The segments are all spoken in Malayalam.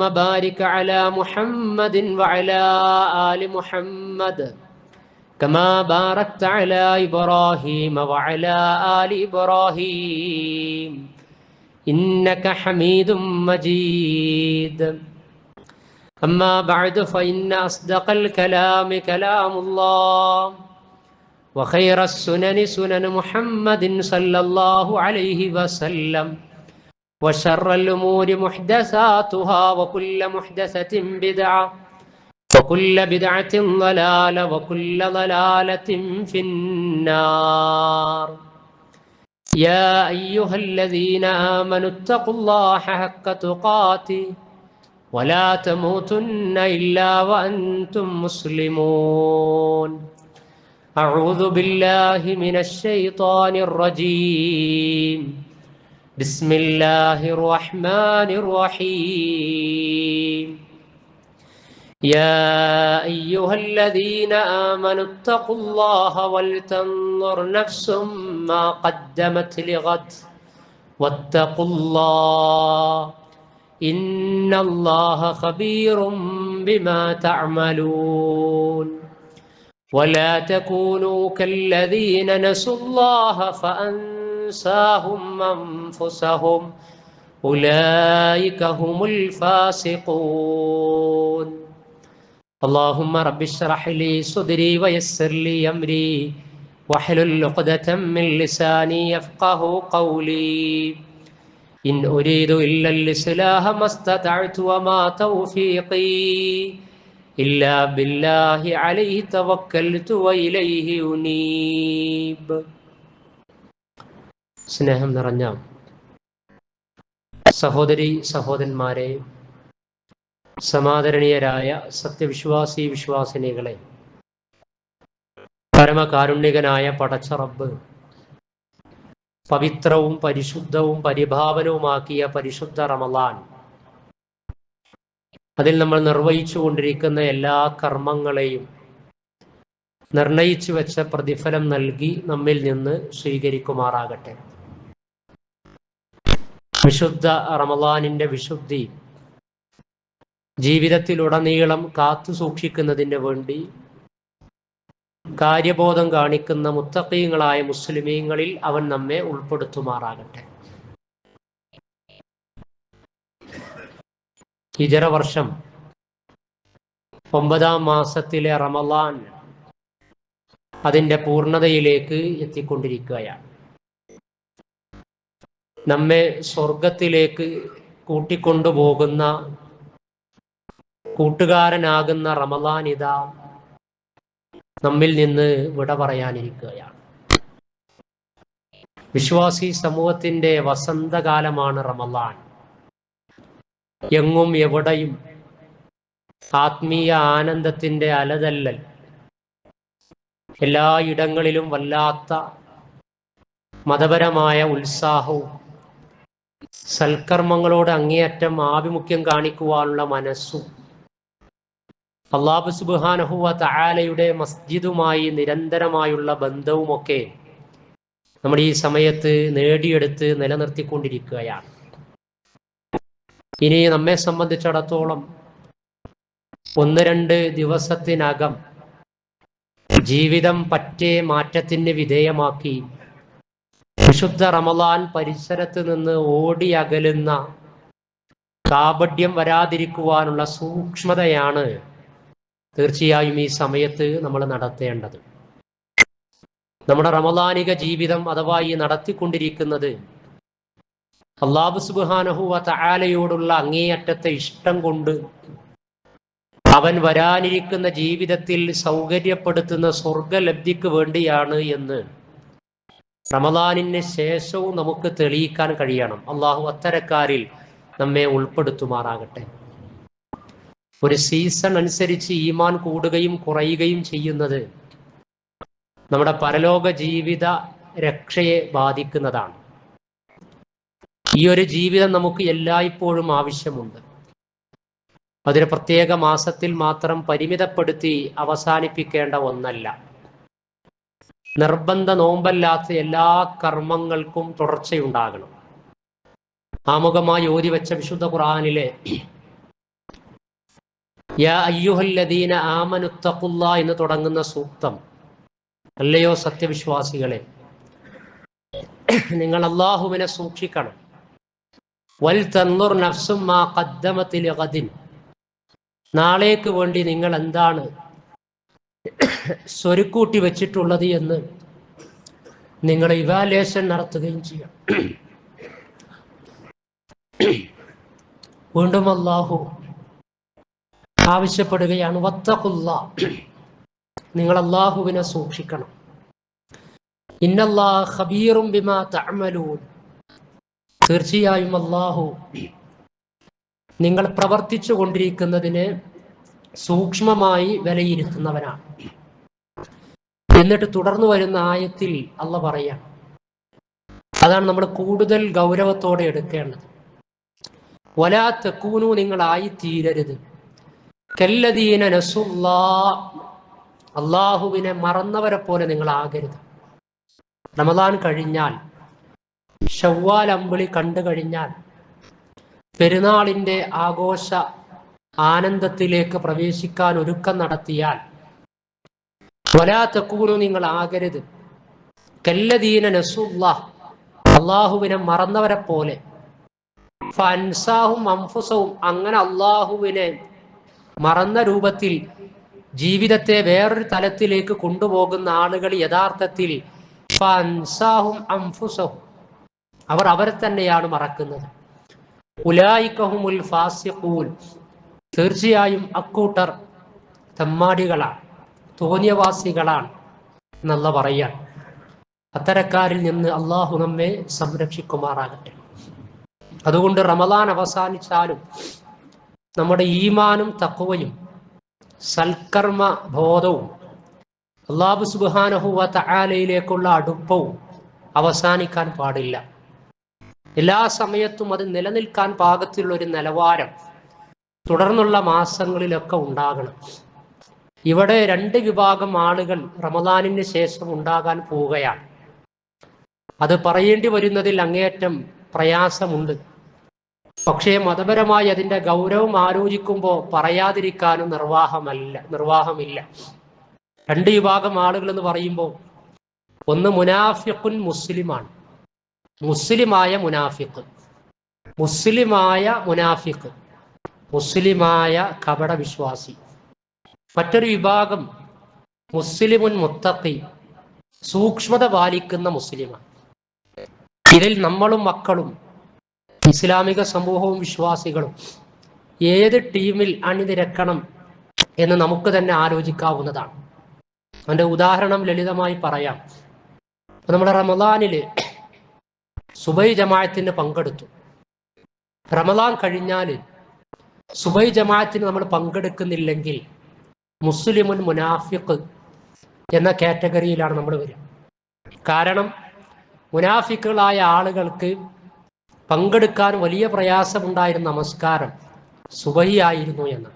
بارك على محمد وعلى آل محمد كما باركت على إبراهيم وعلى آل إبراهيم إنك حميد مجيد. أما بعد فإن أصدق الكلام كلام الله وخير السنن سنن محمد صلى الله عليه وسلم وشر الأمور محدثاتها وكل محدثة بدعة وكل بدعة ضلالة وكل ضلالة في النار. يا أيها الذين آمنوا اتقوا الله حق تقاته ولا تموتن إلا وأنتم مسلمون. أعوذ بالله من الشيطان الرجيم. بسم الله الرحمن الرحيم. يا أيها الذين آمنوا اتقوا الله ولتنظر نفس ما قدمت لغد واتقوا الله إن الله خبير بما تعملون. ولا تكونوا كالذين نسوا الله فأنساهم أنفسهم أولئك هم الفاسقون. اللهم رب اشرح لي صدري ويسر لي أمري واحلل عقدة من لساني يفقه قولي. إن أريد إلا الإصلاح ما استطعت وما توفيقي إلا بالله عليه توكلت وإليه أنيب. സ്നേഹം നിറഞ്ഞ സഹോദരി സഹോദരന്മാരെ, സമാദരണീയരായ സത്യവിശ്വാസി വിശ്വാസിനികളെ, പരമകാരുണ്യകനായ പടച്ച റബ്ബ് പവിത്രവും പരിശുദ്ധവും പരിഭാവനവുമാക്കിയ പരിശുദ്ധ റമളാൻ, അതിൽ നമ്മൾ നിർവഹിച്ചു കൊണ്ടിരിക്കുന്ന എല്ലാ കർമ്മങ്ങളെയും നിർണയിച്ചു വെച്ച പ്രതിഫലം നൽകി നമ്മിൽ നിന്ന് സ്വീകരിക്കുമാറാകട്ടെ. വിശുദ്ധ റമളാനിന്റെ വിശുദ്ധി ജീവിതത്തിലുടനീളം കാത്തു സൂക്ഷിക്കുന്നതിന് വേണ്ടി കാര്യബോധം കാണിക്കുന്ന മുത്തഖീങ്ങളായ മുസ്ലിമീങ്ങളിൽ അവൻ നമ്മെ ഉൾപ്പെടുത്തുമാറാകട്ടെ. ഹിജറ വർഷം 9-ാം മാസത്തിലെ റമളാൻ അതിൻ്റെ പൂർണ്ണതയിലേക്ക് എത്തിക്കൊണ്ടിരിക്കുകയാണ്. നമ്മെ സ്വർഗത്തിലേക്ക് കൂട്ടിക്കൊണ്ടുപോകുന്ന കൂട്ടുകാരനാകുന്ന റമളാൻ ഇതാ നമ്മിൽ നിന്ന് വിട പറയാനിരിക്കുകയാണ്. വിശ്വാസി സമൂഹത്തിൻ്റെ വസന്തകാലമാണ് റമളാൻ. എങ്ങും എവിടെയും ആത്മീയ ആനന്ദത്തിൻ്റെ അലതല്ലൽ, എല്ലായിടങ്ങളിലും വല്ലാത്ത മതപരമായ ഉത്സാഹവും സൽക്കർമ്മങ്ങളോട് അങ്ങേയറ്റം ആഭിമുഖ്യം കാണിക്കുവാനുള്ള മനസ്സും അല്ലാഹു സുബ്ഹാനഹു വ തആലയുടെ മസ്ജിദുമായി നിരന്തരമായുള്ള ബന്ധവുമൊക്കെ നമ്മൾ ഈ സമയത്ത് നേടിയെടുത്ത് നിലനിർത്തിക്കൊണ്ടിരിക്കുകയാണ്. ഇനി നമ്മെ സംബന്ധിച്ചിടത്തോളം 1-2 ദിവസത്തിനകം ജീവിതം പറ്റേ മാറ്റത്തിന് വിധേയമാക്കി വിശുദ്ധ റമളാൻ പരിസരത്ത് നിന്ന് ഓടി അകലുന്ന കാപഢ്യം വരാതിരിക്കുവാനുള്ള സൂക്ഷ്മതയാണ് തീർച്ചയായും ഈ സമയത്ത് നമ്മൾ നടത്തേണ്ടത്. നമ്മുടെ റമളാനിക ജീവിതം അഥവാ ഈ നടത്തിക്കൊണ്ടിരിക്കുന്നത് അല്ലാഹു സുബ്ഹാനഹു വ തആലയോടുള്ള അങ്ങേയറ്റത്തെ ഇഷ്ടം കൊണ്ട് അവൻ വരാനിരിക്കുന്ന ജീവിതത്തിൽ സൗകര്യപ്പെടുത്തുന്ന സ്വർഗലബ്ധിക്ക് വേണ്ടിയാണ് എന്ന് റമളാനിന് ശേഷവും നമുക്ക് തെളിയിക്കാൻ കഴിയണം. അള്ളാഹു അത്തരക്കാരിൽ നമ്മെ ഉൾപ്പെടുത്തുമാറാകട്ടെ. ഒരു സീസൺ അനുസരിച്ച് ഈമാൻ കൂടുകയും കുറയുകയും ചെയ്യുന്നത് നമ്മുടെ പരലോക ജീവിത രക്ഷയെ ബാധിക്കുന്നതാണ്. ഈ ഒരു ജീവിതം നമുക്ക് എല്ലായ്പ്പോഴും ആവശ്യമുണ്ട്. അതിന് പ്രത്യേക മാസത്തിൽ മാത്രം പരിമിതപ്പെടുത്തി അവസാനിപ്പിക്കേണ്ട ഒന്നല്ല. നിർബന്ധ നോമ്പല്ലാത്ത എല്ലാ കർമ്മങ്ങൾക്കും തുടർച്ചയുണ്ടാകണം. ആമുഖമായി ഓതി വെച്ച വിശുദ്ധ ഖുർആനിലെ യാ അയ്യുഹല്ലദീന ആമനുത്തഖുല്ലാ എന്ന് തുടങ്ങുന്ന സൂക്തം, അല്ലയോ സത്യവിശ്വാസികളെ, നിങ്ങൾ അള്ളാഹുവിനെ സൂക്ഷിക്കണം. വൽ തൻളുർ നഫ്സും മാ ഖദ്ദമത് ലിഗദിൻ, നാളേക്ക് വേണ്ടി നിങ്ങൾ എന്താണ് സ്വരുക്കൂട്ടി വെച്ചിട്ടുള്ളത് എന്ന് നിങ്ങൾ ഇവാലുവേഷൻ നടത്തുകയും ചെയ്യാം. വീണ്ടും അള്ളാഹു ആവശ്യപ്പെടുകയാണ്, വത്തഖുല്ലാ, നിങ്ങൾ അള്ളാഹുവിനെ സൂക്ഷിക്കണം. ഇന്നല്ലാഹ ഖബീറും ബിമാ തഅമലൂൻ, തീർച്ചയായും അള്ളാഹു നിങ്ങൾ പ്രവർത്തിച്ചു കൊണ്ടിരിക്കുന്നതിനെ സൂക്ഷ്മമായി വിലയിരുത്തുന്നവനാണ്. എന്നിട്ട് തുടർന്നു വരുന്ന ആയത്തിൽ അള്ളാഹ് പറയാം, അതാണ് നമ്മൾ കൂടുതൽ ഗൗരവത്തോടെ എടുക്കേണ്ടത്. വലാ തകൂനു, നിങ്ങളായി തീരരുത്, കല്ലദീന നസുല്ലാ, അള്ളാഹുവിനെ മറന്നവരെ പോലെ നിങ്ങളാകരുത്. റമദാൻ കഴിഞ്ഞാൽ, ശവ്വാൽ അമ്പിളി കണ്ടു കഴിഞ്ഞാൽ, പെരുന്നാളിൻ്റെ ആഘോഷ ആനന്ദത്തിലേക്ക് പ്രവേശിക്കാൻ ഒരുക്കം നടത്തിയാൽ, വലാ തകൂനു, നിങ്ങളാകരുത്, കല്ലദീന നസുല്ലാ, അള്ളാഹുവിനെ മറന്നവരെ പോലെ, ഫൻസാഹും അൻഫുസഹും, അങ്ങനെ അള്ളാഹുവിനെ മറന്ന രൂപത്തിൽ ജീവിതത്തെ വേറൊരു തലത്തിലേക്ക് കൊണ്ടുപോകുന്ന ആളുകൾ യഥാർത്ഥത്തിൽ ഫൻസാഹും അൻഫുസഹും, അവർ അവരെ തന്നെയാണ് മറക്കുന്നത്. ഉലൈകഹുമുൽ ഫാസിഖൂൻ, തീർച്ചയായും അക്കൂട്ടർ തെമ്മാടികളാണ്, തോന്നിയവാസികളാണ് എന്നല്ല പറയാൻ. അത്തരക്കാരിൽ നിന്ന് അള്ളാഹു നമ്മെ സംരക്ഷിക്കുമാറാകട്ടെ. അതുകൊണ്ട് റമദാൻ അവസാനിച്ചാലും നമ്മുടെ ഈമാനും തഖ്വയും സൽക്കർമ്മ ബോധവും അല്ലാഹു സുബ്ഹാനഹു വ തആലയിലേക്കുള്ള അടുപ്പവും അവസാനിക്കാൻ പാടില്ല. എല്ലാ സമയത്തും അത് നിലനിൽക്കാൻ പാകത്തിലുള്ള ഒരു നിലവാരം തുടർന്നുള്ള മാസങ്ങളിലൊക്കെ ഉണ്ടാകണം. ഇവിടെ രണ്ട് വിഭാഗം ആളുകൾ റമദാനിന് ശേഷം ഉണ്ടാകാൻ പോവുകയാണ്. അത് പറയേണ്ടി വരുന്നതിൽ അങ്ങേയറ്റം പ്രയാസമുണ്ട്. പക്ഷേ മതപരമായി അതിൻ്റെ ഗൗരവം ആലോചിക്കുമ്പോൾ പറയാതിരിക്കാനും നിർവാഹമില്ല. രണ്ട് വിഭാഗം ആളുകൾ എന്ന് പറയുമ്പോൾ, ഒന്ന് മുനാഫിഖുൻ മുസ്ലിമാണ്, മുസ്ലിമായ മുനാഫിഖ്, മുസ്ലിമായ കപട വിശ്വാസി. മറ്റൊരു വിഭാഗം മുസ്ലിമുൻ മുത്തഖി, സൂക്ഷ്മത പാലിക്കുന്ന മുസ്ലിമാണ്. ഇതിൽ നമ്മളും മക്കളും ഇസ്ലാമിക സമൂഹവും വിശ്വാസികളും ഏത് ടീമിൽ അണിനിരക്കണം എന്ന് നമുക്ക് തന്നെ ആലോചിക്കാവുന്നതാണ്. അതിൻ്റെ ഉദാഹരണം ലളിതമായി പറയാം. നമ്മുടെ റമദാനില് സുബൈ ജമാഅത്തിന് പങ്കെടുത്തു. റമദാൻ കഴിഞ്ഞാൽ സുബൈ ജമാഅത്തിന് നമ്മൾ പങ്കെടുക്കുന്നില്ലെങ്കിൽ മുസ്ലിമുൻ മുനാഫിഖ് എന്ന കാറ്റഗറിയിലാണ് നമ്മൾ വരിക. കാരണം മുനാഫിക്കുകളായ ആളുകൾക്ക് പങ്കെടുക്കാൻ വലിയ പ്രയാസമുണ്ടായിരുന്ന നമസ്കാരം സുബഹി ആയിരുന്നു എന്ന്.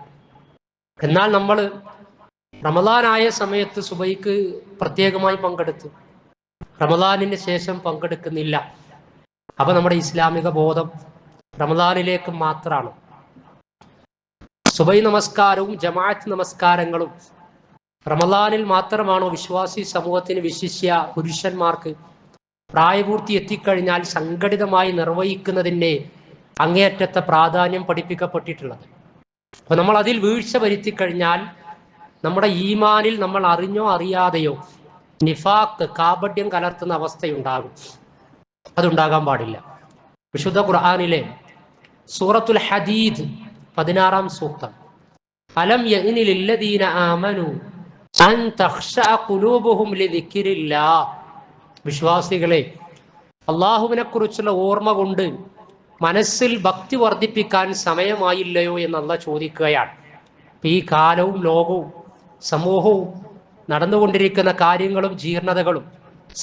എന്നാൽ നമ്മൾ റമദാനായ സമയത്ത് സുബഹിക്ക് പ്രത്യേകമായി പങ്കെടുത്തു, റമദാനിന് ശേഷം പങ്കെടുക്കുന്നില്ല. അപ്പൊ നമ്മുടെ ഇസ്ലാമിക ബോധം റമദാനിലേക്ക് മാത്രമാണ്. സുബഹി നമസ്കാരവും ജമാഅത്ത് നമസ്കാരങ്ങളും റമദാനിൽ മാത്രമാണോ വിശ്വാസി സമൂഹത്തിന്, വിശിഷ്യ പുരുഷന്മാർക്ക് പ്രായപൂർത്തി എത്തിക്കഴിഞ്ഞാൽ സംഘടിതമായി നിർവഹിക്കുന്നതിൻ്റെ അങ്ങേയറ്റത്തെ പ്രാധാന്യം പഠിപ്പിക്കപ്പെട്ടിട്ടുള്ളത്? അപ്പൊ നമ്മൾ അതിൽ വീഴ്ച വരുത്തിക്കഴിഞ്ഞാൽ നമ്മുടെ ഈമാനിൽ നമ്മൾ അറിഞ്ഞോ അറിയാതെയോ നിഫാഖ്, കാപട്യം കലർത്തുന്ന അവസ്ഥയുണ്ടാകും. അതുണ്ടാകാൻ പാടില്ല. വിശുദ്ധ ഖുർആനിലെ സൂറത്തുൽ ഹദീദ് 16-ാം സൂക്തം, അലം യഅ്നി ലില്ലദീന ആമനു അൻ തഖ്ശഅ ഖുലൂബുഹും ലിദിക്രില്ലാഹ്, വിശ്വാസികളെ, അള്ളാഹുവിനെ കുറിച്ചുള്ള ഓർമ്മ കൊണ്ട് മനസ്സിൽ ഭക്തി വർദ്ധിപ്പിക്കാൻ സമയമായില്ലയോ എന്ന് അല്ലാഹ് ചോദിക്കുകയാണ്. ഈ കാലവും ലോകവും സമൂഹവും നടന്നുകൊണ്ടിരിക്കുന്ന കാര്യങ്ങളും ജീർണതകളും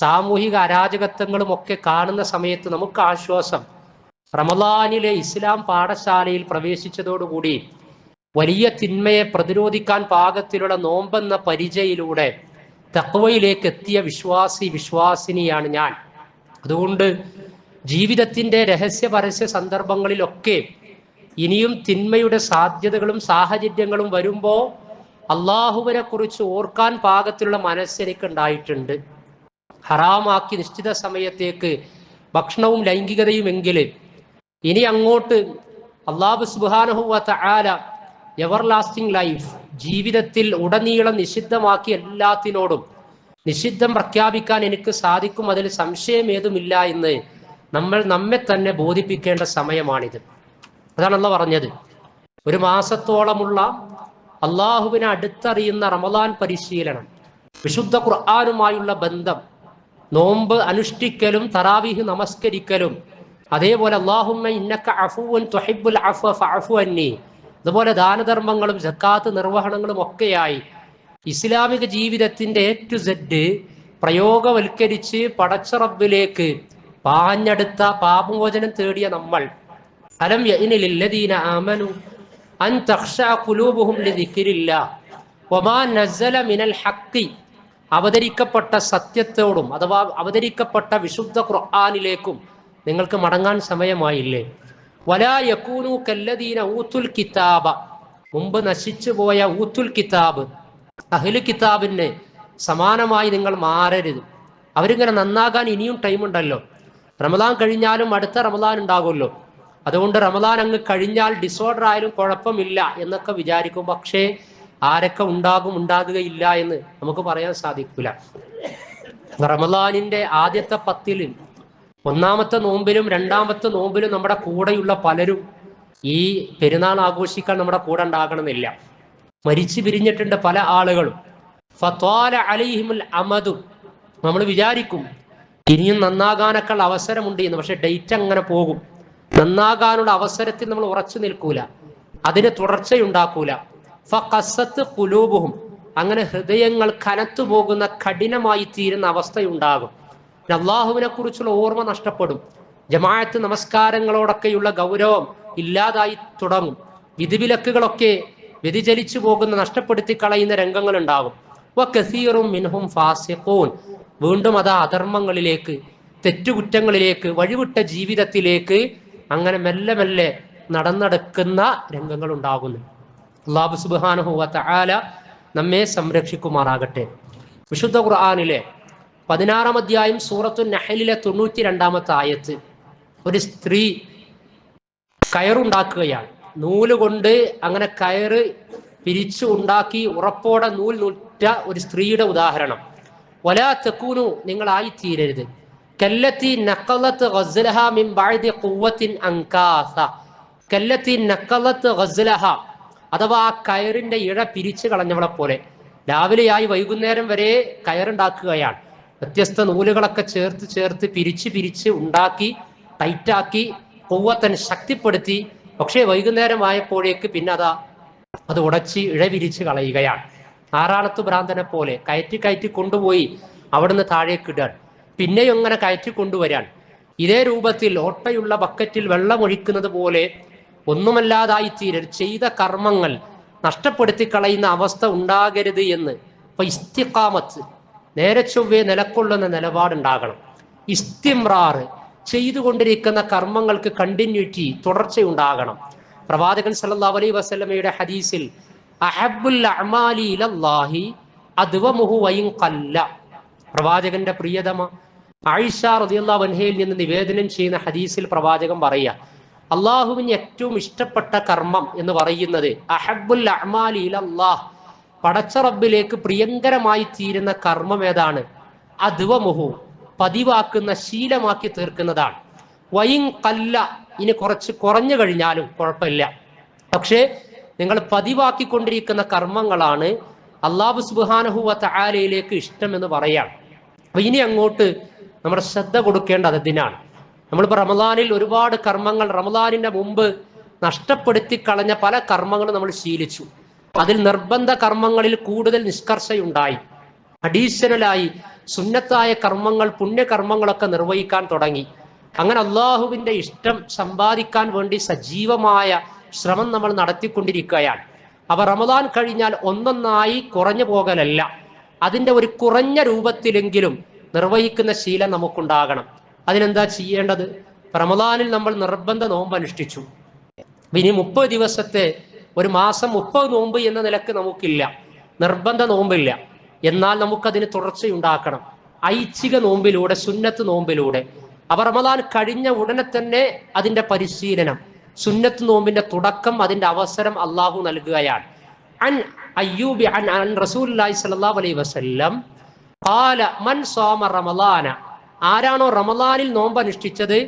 സാമൂഹിക അരാജകത്വങ്ങളും ഒക്കെ കാണുന്ന സമയത്ത് നമുക്ക് ആശ്വാസം, റമദാനിലെ ഇസ്ലാം പാഠശാലയിൽ പ്രവേശിച്ചതോടുകൂടി വലിയ തിന്മയെ പ്രതിരോധിക്കാൻ പാകത്തിലുള്ള നോമ്പെന്ന പരിചയിലൂടെ തഖ്വയിലേക്ക് എത്തിയ വിശ്വാസിനിയാണ് ഞാൻ. അതുകൊണ്ട് ജീവിതത്തിൻ്റെ രഹസ്യ പരസ്യ സന്ദർഭങ്ങളിലൊക്കെ ഇനിയും തിന്മയുടെ സാധ്യതകളും സാഹചര്യങ്ങളും വരുമ്പോൾ അള്ളാഹുവിനെ കുറിച്ച് ഓർക്കാൻ പാകത്തിലുള്ള മനസ്സെനിക്ക് ഉണ്ടായിട്ടുണ്ട്. ഹറാമാക്കി നിശ്ചിത സമയത്തേക്ക് ഭക്ഷണവും ലൈംഗികതയും എങ്കിൽ ഇനി അങ്ങോട്ട് അള്ളാഹു സുബ്ഹാനഹു വ തആല എവർ ലാസ്റ്റിംഗ് ലൈഫ് ജീവിതത്തിൽ ഉടനീളം നിഷിദ്ധമാക്കി എല്ലാത്തിനോടും നിഷിദ്ധം പ്രഖ്യാപിക്കാൻ എനിക്ക് സാധിക്കും, അതിൽ സംശയം ഏതുമില്ല എന്ന് നമ്മെ തന്നെ ബോധിപ്പിക്കേണ്ട സമയമാണിത്. അതാണ് അള്ളാഹ് പറഞ്ഞത്. ഒരു മാസത്തോളമുള്ള അള്ളാഹുവിനെ അടുത്തറിയുന്ന റമദാൻ പരിശീലനം, വിശുദ്ധ ഖുർആനുമായുള്ള ബന്ധം, നോമ്പ് അനുഷ്ഠിക്കലും തറാവീഹ് നമസ്കരിക്കലും, അതേപോലെ അല്ലാഹുമ്മ ഇന്നക അഫുവൻ തുഹിബ്ബുൽ അഫ്വ ഫഅഫു അന്നി, അതുപോലെ ദാനധർമ്മങ്ങളും സക്കാത്ത് നിർവഹണങ്ങളും ഒക്കെയായി ഇസ്ലാമിക ജീവിതത്തിന്റെ A to Z പ്രയോഗവൽക്കരിച്ച് പടച്ച റബ്ബിലേക്ക് പാഞ്ഞെടുത്ത പാപമോചനം തേടിയ നമ്മൾ, അലം യഅ്നി ലില്ലദീന ആമനു അൻ തഖ്ശഅ ഖുലൂബുഹും ലിദിക്രില്ലാഹ് വമാ നസല മിനൽ ഹഖ്, അവതരിക്കപ്പെട്ട സത്യത്തോടും അഥവാ അവതരിക്കപ്പെട്ട വിശുദ്ധ ഖുർആനിലേക്കും നിങ്ങൾക്ക് മടങ്ങാൻ സമയമായില്ലേ? വലാ യകൂനു കല്ലദീന ഊത്തുൽ കിതാബ, മുമ്പ് നശിച്ചു പോയ ഊത്തുൽ കിതാബ് അഹ്ലു കിതാബിന് സമാനമായി നിങ്ങൾ മാറരുത്. അവരിങ്ങനെ നന്നാകാൻ ഇനിയും ടൈമുണ്ടല്ലോ. റമദാൻ കഴിഞ്ഞാലും അടുത്ത റമദാൻ ഉണ്ടാകുമല്ലോ. അതുകൊണ്ട് റമദാൻ അങ്ങ് കഴിഞ്ഞാൽ ഡിസോർഡർ ആയാലും കുഴപ്പമില്ല എന്നൊക്കെ വിചാരിക്കും. പക്ഷേ ആരൊക്കെ ഉണ്ടാകുകയില്ല എന്ന് നമുക്ക് പറയാൻ സാധിക്കില്ല. റമദാനിന്റെ ആദ്യത്തെ 10 ഒന്നാമത്തെ നോമ്പിലും രണ്ടാമത്തെ നോമ്പിലും നമ്മുടെ കൂടെയുള്ള പലരും ഈ പെരുന്നാൾ ആഘോഷിക്കാൻ നമ്മുടെ കൂടെ ഉണ്ടാകണമെന്നില്ല. മരിച്ചു പിരിഞ്ഞിട്ടുണ്ട് പല ആളുകളും. ഫത്വാല അലൈഹിമുൽ അമദു, നമ്മൾ വിചാരിക്കും ഇനിയും നന്നാകാനൊക്കെ അവസരമുണ്ട് എന്ന്. പക്ഷെ ഡേറ്റ് അങ്ങനെ പോകും. നന്നാകാനുള്ള അവസരത്തിൽ നമ്മൾ ഉറച്ചു നിൽക്കൂല, അതിന് തുടർച്ചയുണ്ടാക്കൂല. ഫഖസ്സത്ത് ഖുലൂബുഹും, അങ്ങനെ ഹൃദയങ്ങൾ കനത്തു പോകുന്ന കഠിനമായി തീരുന്ന അവസ്ഥയുണ്ടാകും. അള്ളാഹുവിനെ കുറിച്ചുള്ള ഓർമ്മ നഷ്ടപ്പെടും. ജമാഅത്ത് നമസ്കാരങ്ങളോടൊക്കെയുള്ള ഗൗരവം ഇല്ലാതായി തുടങ്ങും. വിധിവിലക്കുകളൊക്കെ വ്യതിചലിച്ചു പോകുന്ന, നഷ്ടപ്പെടുത്തി കളയുന്ന രംഗങ്ങൾ ഉണ്ടാകും. വകസീറും മിൻഹും ഫാസിഖൂൻ, വീണ്ടും അതാ അധർമ്മങ്ങളിലേക്ക്, തെറ്റുകുറ്റങ്ങളിലേക്ക്, വഴിവിട്ട ജീവിതത്തിലേക്ക് അങ്ങനെ മെല്ലെ മെല്ലെ നടന്നെടുക്കുന്ന രംഗങ്ങൾ ഉണ്ടാകുന്നു. അല്ലാഹു സുബ്ഹാനഹു വ തആല നമ്മെ സംരക്ഷിക്കുമാറാകട്ടെ. വിശുദ്ധ ഖുർആനിലെ 16-ാം അധ്യായം സൂറത്തുൻ നഹ്ലിലെ 92-ാമത്തെ ആയത്ത്, ഒരു സ്ത്രീ കയറുണ്ടാക്കുകയാണ്. നൂലുകൊണ്ട് അങ്ങനെ കയറ് പിരിച്ചു ഉണ്ടാക്കി ഉറപ്പോടെ നൂൽ നൂറ്റ ഒരു സ്ത്രീയുടെ ഉദാഹരണം. വലാ തകൂനു, നിങ്ങളായിത്തീരരുത്, കല്ലത്തി നഖലത്ത് ഗസ്ലഹ മിൻ ബഅദി ഖുവ്വത്തിൻ അൻകാസ, കല്ലത്തി നഖലത്ത് ഗസ്ലഹ, അഥവാ ആ കയറിന്റെ ഇഴ പിരിച്ചു കളഞ്ഞവളെ പോലെ. രാവിലെയായി വൈകുന്നേരം വരെ കയറുണ്ടാക്കുകയാണ്. വ്യത്യസ്ത നൂലുകളൊക്കെ ചേർത്ത് പിരിച്ച് ഉണ്ടാക്കി ടൈറ്റാക്കി ഖുവ്വത്തൻ ശക്തിപ്പെടുത്തി. പക്ഷേ വൈകുന്നേരം ആയപ്പോഴേക്ക് പിന്നെ അത് ഉടച്ച് ഇഴ വിരിച്ച് കളയുകയാണ്. ആറാളത്ത് ഭ്രാന്തനെ പോലെ കയറ്റി കൊണ്ടുപോയി അവിടുന്ന് താഴേക്കിടാൻ, പിന്നെയും അങ്ങനെ കയറ്റി കൊണ്ടുവരാൻ. ഇതേ രൂപത്തിൽ ഓട്ടയുള്ള ബക്കറ്റിൽ വെള്ളമൊഴിക്കുന്നത് പോലെ ഒന്നുമല്ലാതായിത്തീരരുത്, ചെയ്ത കർമ്മങ്ങൾ നഷ്ടപ്പെടുത്തി കളയുന്ന അവസ്ഥ ഉണ്ടാകരുത് എന്ന്. അപ്പൊ ഇസ്തിഖാമത്ത്, നേരെ ചൊവ്വേ നിലക്കൊള്ളുന്ന നിലപാടുണ്ടാകണം. ഇസ്തിംറാർ, ചെയ്തുകൊണ്ടിരിക്കുന്ന കർമ്മങ്ങൾക്ക് കണ്ടിന്യൂറ്റി, തുടർച്ചയുണ്ടാകണം. പ്രവാചകൻ സല്ലല്ലാഹു അലൈഹി വസല്ലമയുടെ ഹദീസിൽ അഹബ്ബുൽ അഅമാലി ഇലല്ലാഹി അദ്വമുഹു വഇൻ ഖല്ല, പ്രവാചകന്റെ പ്രിയതമ ആയിഷ റളിയല്ലാഹു അൻഹയിൽ നിന്ന് നിവേദനം ചെയ്യുന്ന ഹദീസിൽ പ്രവാചകൻ പറയുക, അള്ളാഹുവിന് ഏറ്റവും ഇഷ്ടപ്പെട്ട കർമ്മം എന്ന് പറയുന്നത് അഹബ്ബുൽ അഅമാലി ഇലല്ലാഹ്, പടച്ച റബ്ബിലേക്ക് പ്രിയങ്കരമായി തീരുന്ന കർമ്മം ഏതാണ്? അദ്വമുഹു, പതിവാക്കുന്ന, ശീലമാക്കി തീർക്കുന്നതാണ്. വയിൻ ഖല്ല, ഇനി കുറഞ്ഞു കഴിഞ്ഞാലും കുഴപ്പമില്ല, പക്ഷേ നിങ്ങൾ പതിവാക്കിക്കൊണ്ടിരിക്കുന്ന കർമ്മങ്ങളാണ് അല്ലാഹു സുബ്ഹാനഹു വ തആലയിലേക്ക് ഇഷ്ടം എന്ന് പറയാം. അപ്പൊ ഇനി അങ്ങോട്ട് നമ്മുടെ ശ്രദ്ധ കൊടുക്കേണ്ടത് അതിനാണ്. നമ്മളിപ്പോൾ റമദാനിൽ ഒരുപാട് കർമ്മങ്ങൾ, റമദാനിന്റെ മുമ്പ് നഷ്ടപ്പെടുത്തി കളഞ്ഞ പല കർമ്മങ്ങളും നമ്മൾ ശീലിച്ചു. അതിൽ നിർബന്ധ കർമ്മങ്ങളിൽ കൂടുതൽ നിഷ്കർഷയുണ്ടായി. അഡീഷണലായി സുന്നത്തായ കർമ്മങ്ങൾ, പുണ്യകർമ്മങ്ങളൊക്കെ നിർവഹിക്കാൻ തുടങ്ങി. അങ്ങനെ അള്ളാഹുവിന്റെ ഇഷ്ടം സമ്പാദിക്കാൻ വേണ്ടി സജീവമായ ശ്രമം നമ്മൾ നടത്തിക്കൊണ്ടിരിക്കുകയാണ്. അപ്പൊ റമദാൻ കഴിഞ്ഞാൽ ഒന്നൊന്നായി കുറഞ്ഞു പോകലല്ല, അതിന്റെ ഒരു കുറഞ്ഞ രൂപത്തിലെങ്കിലും നിർവഹിക്കുന്ന ശീലം നമുക്കുണ്ടാകണം. അതിനെന്താ ചെയ്യേണ്ടത്? റമദാനിൽ നമ്മൾ നിർബന്ധ നോമ്പ് അനുഷ്ഠിച്ചു. ഇനി 30 ദിവസത്തെ ഒരു മാസം 30 നോമ്പ് എന്ന നിലക്ക് നമുക്കില്ല, നിർബന്ധ നോമ്പില്ല. എന്നാൽ നമുക്കതിന് തുടർച്ചയുണ്ടാക്കണം ഐച്ഛിക നോമ്പിലൂടെ, സുന്നത്ത് നോമ്പിലൂടെ. അപ്പൊ റമദാൻ കഴിഞ്ഞ ഉടനെ തന്നെ അതിന്റെ പരിശീലനം, സുന്നത്ത് നോമ്പിന്റെ തുടക്കം, അതിന്റെ അവസരം അള്ളാഹു നൽകുകയാണ്. അൻ അയ്യൂബി അൻ റസൂലുള്ളാഹി സ്വല്ലല്ലാഹു അലൈഹി വസല്ലം ഖാല മൻ സാമ റമളാന, ആരാണോ റമളാനിൽ നോമ്പ് അനുഷ്ഠിച്ചത്,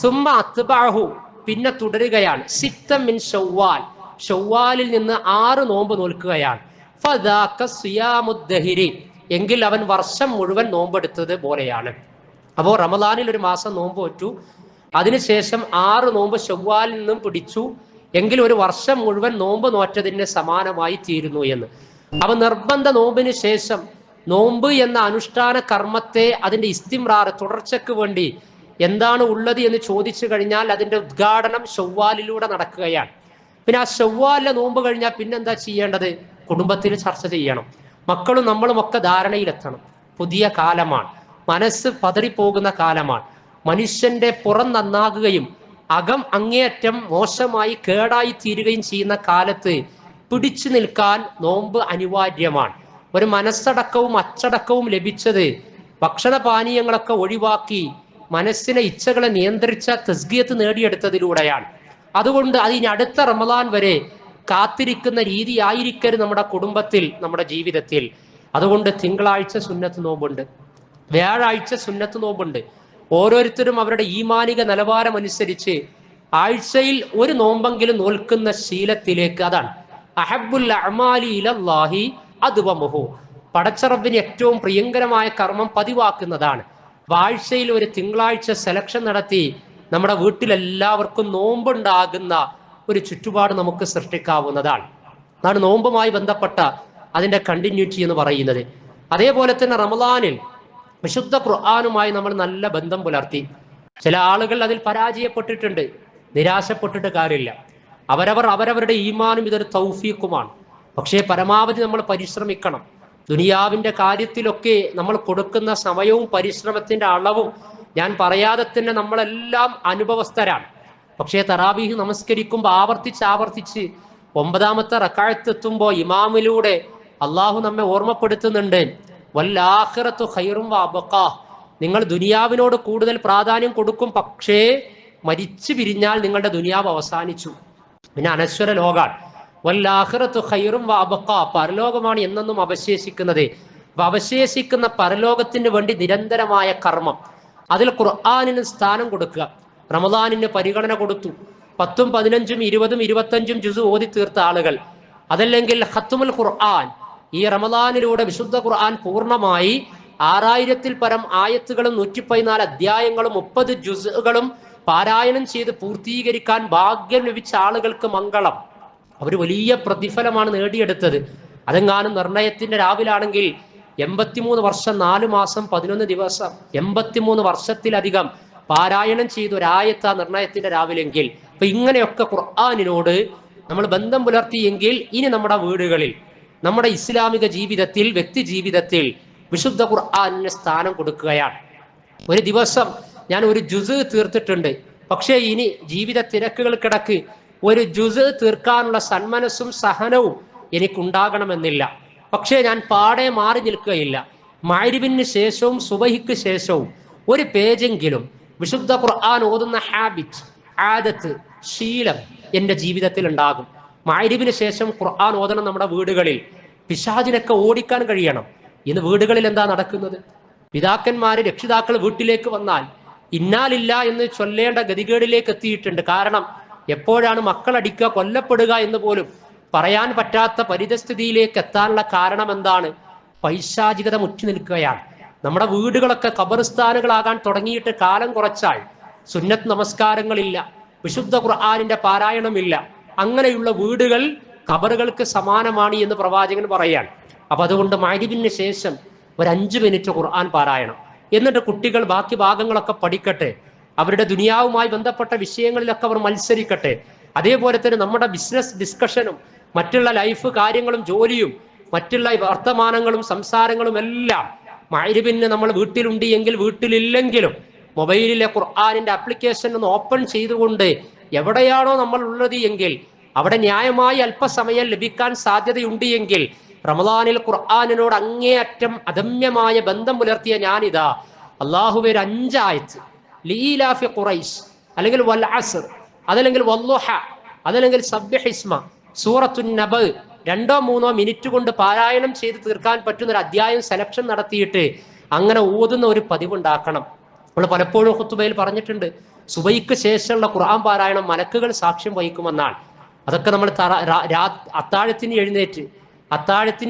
സുമ്മ അത്ബഅഹു, പിന്നെ തുടരുകയാണ്, സിത്തം മിൻ ശവ്വാൽ, ശവ്വാലിൽ നിന്ന് 6 നോമ്പ് നോൽക്കുകയാണ്, ഫദാക സിയാമുദ്ദഹിരി, എങ്കിൽ അവൻ വർഷം മുഴുവൻ നോമ്പെടുത്തത് പോലെയാണ്. അപ്പോൾ റമളാനിൽ ഒരു മാസം നോമ്പ് വെച്ചു, അതിനുശേഷം 6 നോമ്പ് ശവ്വാലിൽ നിന്നും പിടിച്ചു, എങ്കിൽ ഒരു വർഷം മുഴുവൻ നോമ്പ് നോറ്റതിന് സമാനമായി തീരുന്നു എന്ന്. അപ്പൊ നിർബന്ധ നോമ്പിന് ശേഷം നോമ്പ് എന്ന അനുഷ്ഠാന കർമ്മത്തെ, അതിന്റെ ഇസ്തിംറാർ, തുടർച്ചയ്ക്ക് വേണ്ടി എന്താണ് ഉള്ളത് എന്ന് ചോദിച്ചു കഴിഞ്ഞാൽ അതിന്റെ ഉദ്ഘാടനം ശവ്വാലിലൂടെ നടക്കുകയാണ്. പിന്നെ ആ ശവ്വാലിലെ നോമ്പ് കഴിഞ്ഞാൽ പിന്നെന്താ ചെയ്യേണ്ടത്? കുടുംബത്തിൽ ചർച്ച ചെയ്യണം, മക്കളും നമ്മളും ഒക്കെ ധാരണയിലെത്തണം. പുതിയ കാലമാണ്, മനസ്സ് പതറിപ്പോകുന്ന കാലമാണ്, മനുഷ്യന്റെ പുറം നന്നാകുകയും അകം അങ്ങേയറ്റം മോശമായി കേടായി തീരുകയും ചെയ്യുന്ന കാലത്ത് പിടിച്ചു നിൽക്കാൻ നോമ്പ് അനിവാര്യമാണ്. ഒരു മനസ്സടക്കവും അച്ചടക്കവും ലഭിച്ചത് ഭക്ഷണപാനീയങ്ങളൊക്കെ ഒഴിവാക്കി മനസ്സിനെ, ഇച്ഛകളെ നിയന്ത്രിച്ച തസ്കിയത്ത് നേടിയെടുത്തതിലൂടെയാണ്. അതുകൊണ്ട് അതിന് അടുത്ത റമദാൻ വരെ കാത്തിരിക്കുന്ന രീതി ആയിരിക്കരുത് നമ്മുടെ കുടുംബത്തിൽ, നമ്മുടെ ജീവിതത്തിൽ. അതുകൊണ്ട് തിങ്കളാഴ്ച സുന്നത്ത് നോമ്പുണ്ട്, വ്യാഴാഴ്ച സുന്നത്ത് നോമ്പുണ്ട്. ഓരോരുത്തരും അവരുടെ ഈമാനിക നിലവാരം അനുസരിച്ച് ആഴ്ചയിൽ ഒരു നോമ്പെങ്കിലും നോൽക്കുന്ന ശീലത്തിലേക്ക്, അതാണ് അഹബ്ബുൽ അഅമാലി ഇലല്ലാഹി അദ്വമുഹു, പടച്ചറബിന് ഏറ്റവും പ്രിയങ്കരമായ കർമ്മം പതിവാക്കുന്നതാണ്. ആഴ്ചയിൽ ഒരു തിങ്കളാഴ്ച സെലക്ഷൻ നടത്തി നമ്മുടെ വീട്ടിലെല്ലാവർക്കും നോമ്പുണ്ടാകുന്ന ഒരു ചുറ്റുപാട് നമുക്ക് സൃഷ്ടിക്കാവുന്നതാണ്. അതാണ് നോമ്പുമായി ബന്ധപ്പെട്ട അതിന്റെ കണ്ടിന്യൂറ്റി എന്ന് പറയുന്നത്. അതേപോലെ തന്നെ റമദാനിൽ വിശുദ്ധ ഖുർആനുമായി നമ്മൾ നല്ല ബന്ധം പുലർത്തി. ചില ആളുകൾ അതിൽ പരാജയപ്പെട്ടിട്ടുണ്ട്, നിരാശപ്പെട്ടിട്ട് കാര്യമില്ല. അവരവരുടെ ഈമാനും ഇതൊരു തൗഫീഖുമാണ്. പക്ഷേ പരമാവധി നമ്മൾ പരിശ്രമിക്കണം. ദുനിയാവിന്റെ കാര്യത്തിലൊക്കെ നമ്മൾ കൊടുക്കുന്ന സമയവും പരിശ്രമത്തിന്റെ അളവും ഞാൻ പറയാതെ തന്നെ നമ്മളെല്ലാം അനുഭവസ്ഥരാണ്. പക്ഷേ തറാവീഹ് നമസ്കരിക്കുമ്പോൾ ആവർത്തിച്ച് 9ാമത്തെ റക്അത്ത് എത്തുമ്പോൾ ഇമാമിലൂടെ അള്ളാഹു നമ്മെ ഓർമ്മപ്പെടുത്തുന്നുണ്ട്, വല്ലാഖിറത്തു ഖൈറും വഅബ്ഖാ, നിങ്ങൾ ദുനിയാവിനോട് കൂടുതൽ പ്രാധാന്യം കൊടുക്കും, പക്ഷേ മരിച്ചു പിരിഞ്ഞാൽ നിങ്ങളുടെ ദുനിയാവ് അവസാനിച്ചു, പിന്നെ അനശ്വര ലോകാണ്. വല്ലാഖിറത്തു ഖൈറും വഅബ്ഖാ, പരലോകമാണ് എന്നെന്നും അവശേഷിക്കുന്നത്. അപ്പൊ അവശേഷിക്കുന്ന പരലോകത്തിന് വേണ്ടി നിരന്തരമായ കർമ്മം, അതിൽ ഖുർആനിന് സ്ഥാനം കൊടുക്കുക. റമദാനിന് പരിഗണന കൊടുത്തു. 10, 15, 20, 25 ജുസ് ഓതി തീർത്ത ആളുകൾ, അതല്ലെങ്കിൽ ഖത്മുൽ ഖുർആൻ, ഈ റമദാനിലൂടെ വിശുദ്ധ ഖുർആൻ പൂർണ്ണമായി 6000-ൽ പരം ആയത്തുകളും 114 അധ്യായങ്ങളും 30 ജുസുകളും പാരായണം ചെയ്ത് പൂർത്തീകരിക്കാൻ ഭാഗ്യം ലഭിച്ച ആളുകൾക്ക് മംഗളം. അവർ വലിയ പ്രതിഫലമാണ് നേടിയെടുത്തത്. അതെങ്ങാനും നിർണയത്തിന്റെ രാവിലാണെങ്കിൽ 83 വർഷം 4 മാസം 11 ദിവസം 83 വർഷത്തിലധികം പാരായണം ചെയ്ത ഒരായത്ത നിർണയത്തിന്റെ രാവിലെങ്കിൽ. അപ്പൊ ഇങ്ങനെയൊക്കെ ഖുർആനിനോട് നമ്മൾ ബന്ധം പുലർത്തിയെങ്കിൽ ഇനി നമ്മുടെ വീടുകളിൽ, നമ്മുടെ ഇസ്ലാമിക ജീവിതത്തിൽ, വ്യക്തി ജീവിതത്തിൽ വിശുദ്ധ ഖുർആനിന് സ്ഥാനം കൊടുക്കുകയാണ്. ഒരു ദിവസം ഞാൻ ഒരു ജുസ് തീർത്തിട്ടുണ്ട്, പക്ഷേ ഇനി ജീവിത തിരക്കുകൾക്കിടക്ക് ഒരു ജുസ് തീർക്കാനുള്ള സന്മനസ്സും സഹനവും എനിക്കുണ്ടാകണമെന്നില്ല. പക്ഷേ ഞാൻ പാടെ മാറി നിൽക്കുകയില്ല. മഗ്‌രിബിന് ശേഷവും സുബഹിക്ക് ശേഷവും ഒരു പേജെങ്കിലും വിശുദ്ധ ഖുർആൻ ഓതുന്ന ഹാബിറ്റ്, ആദത്ത്, ശീലം എൻ്റെ ജീവിതത്തിൽ ഉണ്ടാകും. മഗ്‌രിബിന് ശേഷം ഖുർആൻ ഓതണം നമ്മുടെ വീടുകളിൽ. പിശാചിനൊക്കെ ഓടിക്കാൻ കഴിയണം. ഇന്ന് വീടുകളിൽ എന്താ നടക്കുന്നത്? പിതാക്കന്മാര്, രക്ഷിതാക്കൾ വീട്ടിലേക്ക് വന്നാൽ ഇന്നാലില്ല എന്ന് ചൊല്ലേണ്ട ഗതികേടിലേക്ക് എത്തിയിട്ടുണ്ട്. കാരണം എപ്പോഴാണ് മക്കൾ അടിക്കുക, കൊല്ലപ്പെടുക എന്ന് പോലും പറയാൻ പറ്റാത്ത പരിതസ്ഥിതിയിലേക്ക് എത്താനുള്ള കാരണം എന്താണ്? പൈശാചികത മുറ്റി നിൽക്കുകയാണ്. നമ്മുടെ വീടുകളൊക്കെ ഖബർസ്ഥാനുകളാകാൻ തുടങ്ങിയിട്ട് കാലം കുറച്ചാൽ സുന്നത്ത് നമസ്കാരങ്ങളില്ല, വിശുദ്ധ ഖുർആനിന്റെ പാരായണമില്ല. അങ്ങനെയുള്ള വീടുകൾ ഖബറുകൾക്ക് സമാനമാണ് എന്ന് പ്രവാചകൻ പറയാൻ. അപ്പൊ അതുകൊണ്ട് മഗ്‌രിബിന് ശേഷം ഒരു 5 മിനിറ്റ് ഖുർആൻ പാരായണം, എന്നിട്ട് കുട്ടികൾ ബാക്കി ഭാഗങ്ങളൊക്കെ പഠിക്കട്ടെ, അവരുടെ ദുനിയാവുമായി ബന്ധപ്പെട്ട വിഷയങ്ങളിലൊക്കെ അവർ മത്സരിക്കട്ടെ. അതേപോലെ തന്നെ നമ്മുടെ ബിസിനസ് ഡിസ്കഷനും മറ്റുള്ള ലൈഫ് കാര്യങ്ങളും ജോലിയും മറ്റുള്ള വർത്തമാനങ്ങളും സംസാരങ്ങളും എല്ലാം മഗ്‌രിബിന് നമ്മൾ വീട്ടിലുണ്ട് എങ്കിൽ വീട്ടിലില്ലെങ്കിലും മൊബൈലിലെ ഖുർആനിന്റെ ആപ്ലിക്കേഷൻ ഒന്ന് ഓപ്പൺ ചെയ്തുകൊണ്ട് എവിടെയാണോ നമ്മൾ ഉള്ളത് എങ്കിൽ അവിടെ ന്യായമായി അല്പസമയം ലഭിക്കാൻ സാധ്യതയുണ്ട് എങ്കിൽ റമദാനിൽ ഖുർആനിനോട് അങ്ങേയറ്റം അദമ്യമായ ബന്ധം പുലർത്തിയ ഞാനിതാ അള്ളാഹുവേ ഒരു 5 ആയത്ത് ലീലാഫി ഖുറൈശ്, അല്ലെങ്കിൽ വൽ അസ്ർ, അതല്ലെങ്കിൽ വല്ലുഹ, അതല്ലെങ്കിൽ സബ്ബിഹിസ്മ, സൂറത്തുൻ നബ 2-3 മിനിറ്റ് കൊണ്ട് പാരായണം ചെയ്ത് തീർക്കാൻ പറ്റുന്ന ഒരു അധ്യായം സെലക്ഷൻ നടത്തിയിട്ട് അങ്ങനെ ഓതുന്ന ഒരു പതിവുണ്ടാക്കണം. നമ്മൾ പലപ്പോഴും ഖുതുബയിൽ പറഞ്ഞിട്ടുണ്ട്, സുബൈക്ക് ശേഷമുള്ള ഖുർആൻ പാരായണം മലക്കുകൾ സാക്ഷ്യം വഹിക്കുമെന്നാണ്. അതൊക്കെ നമ്മൾ അത്താഴത്തിന്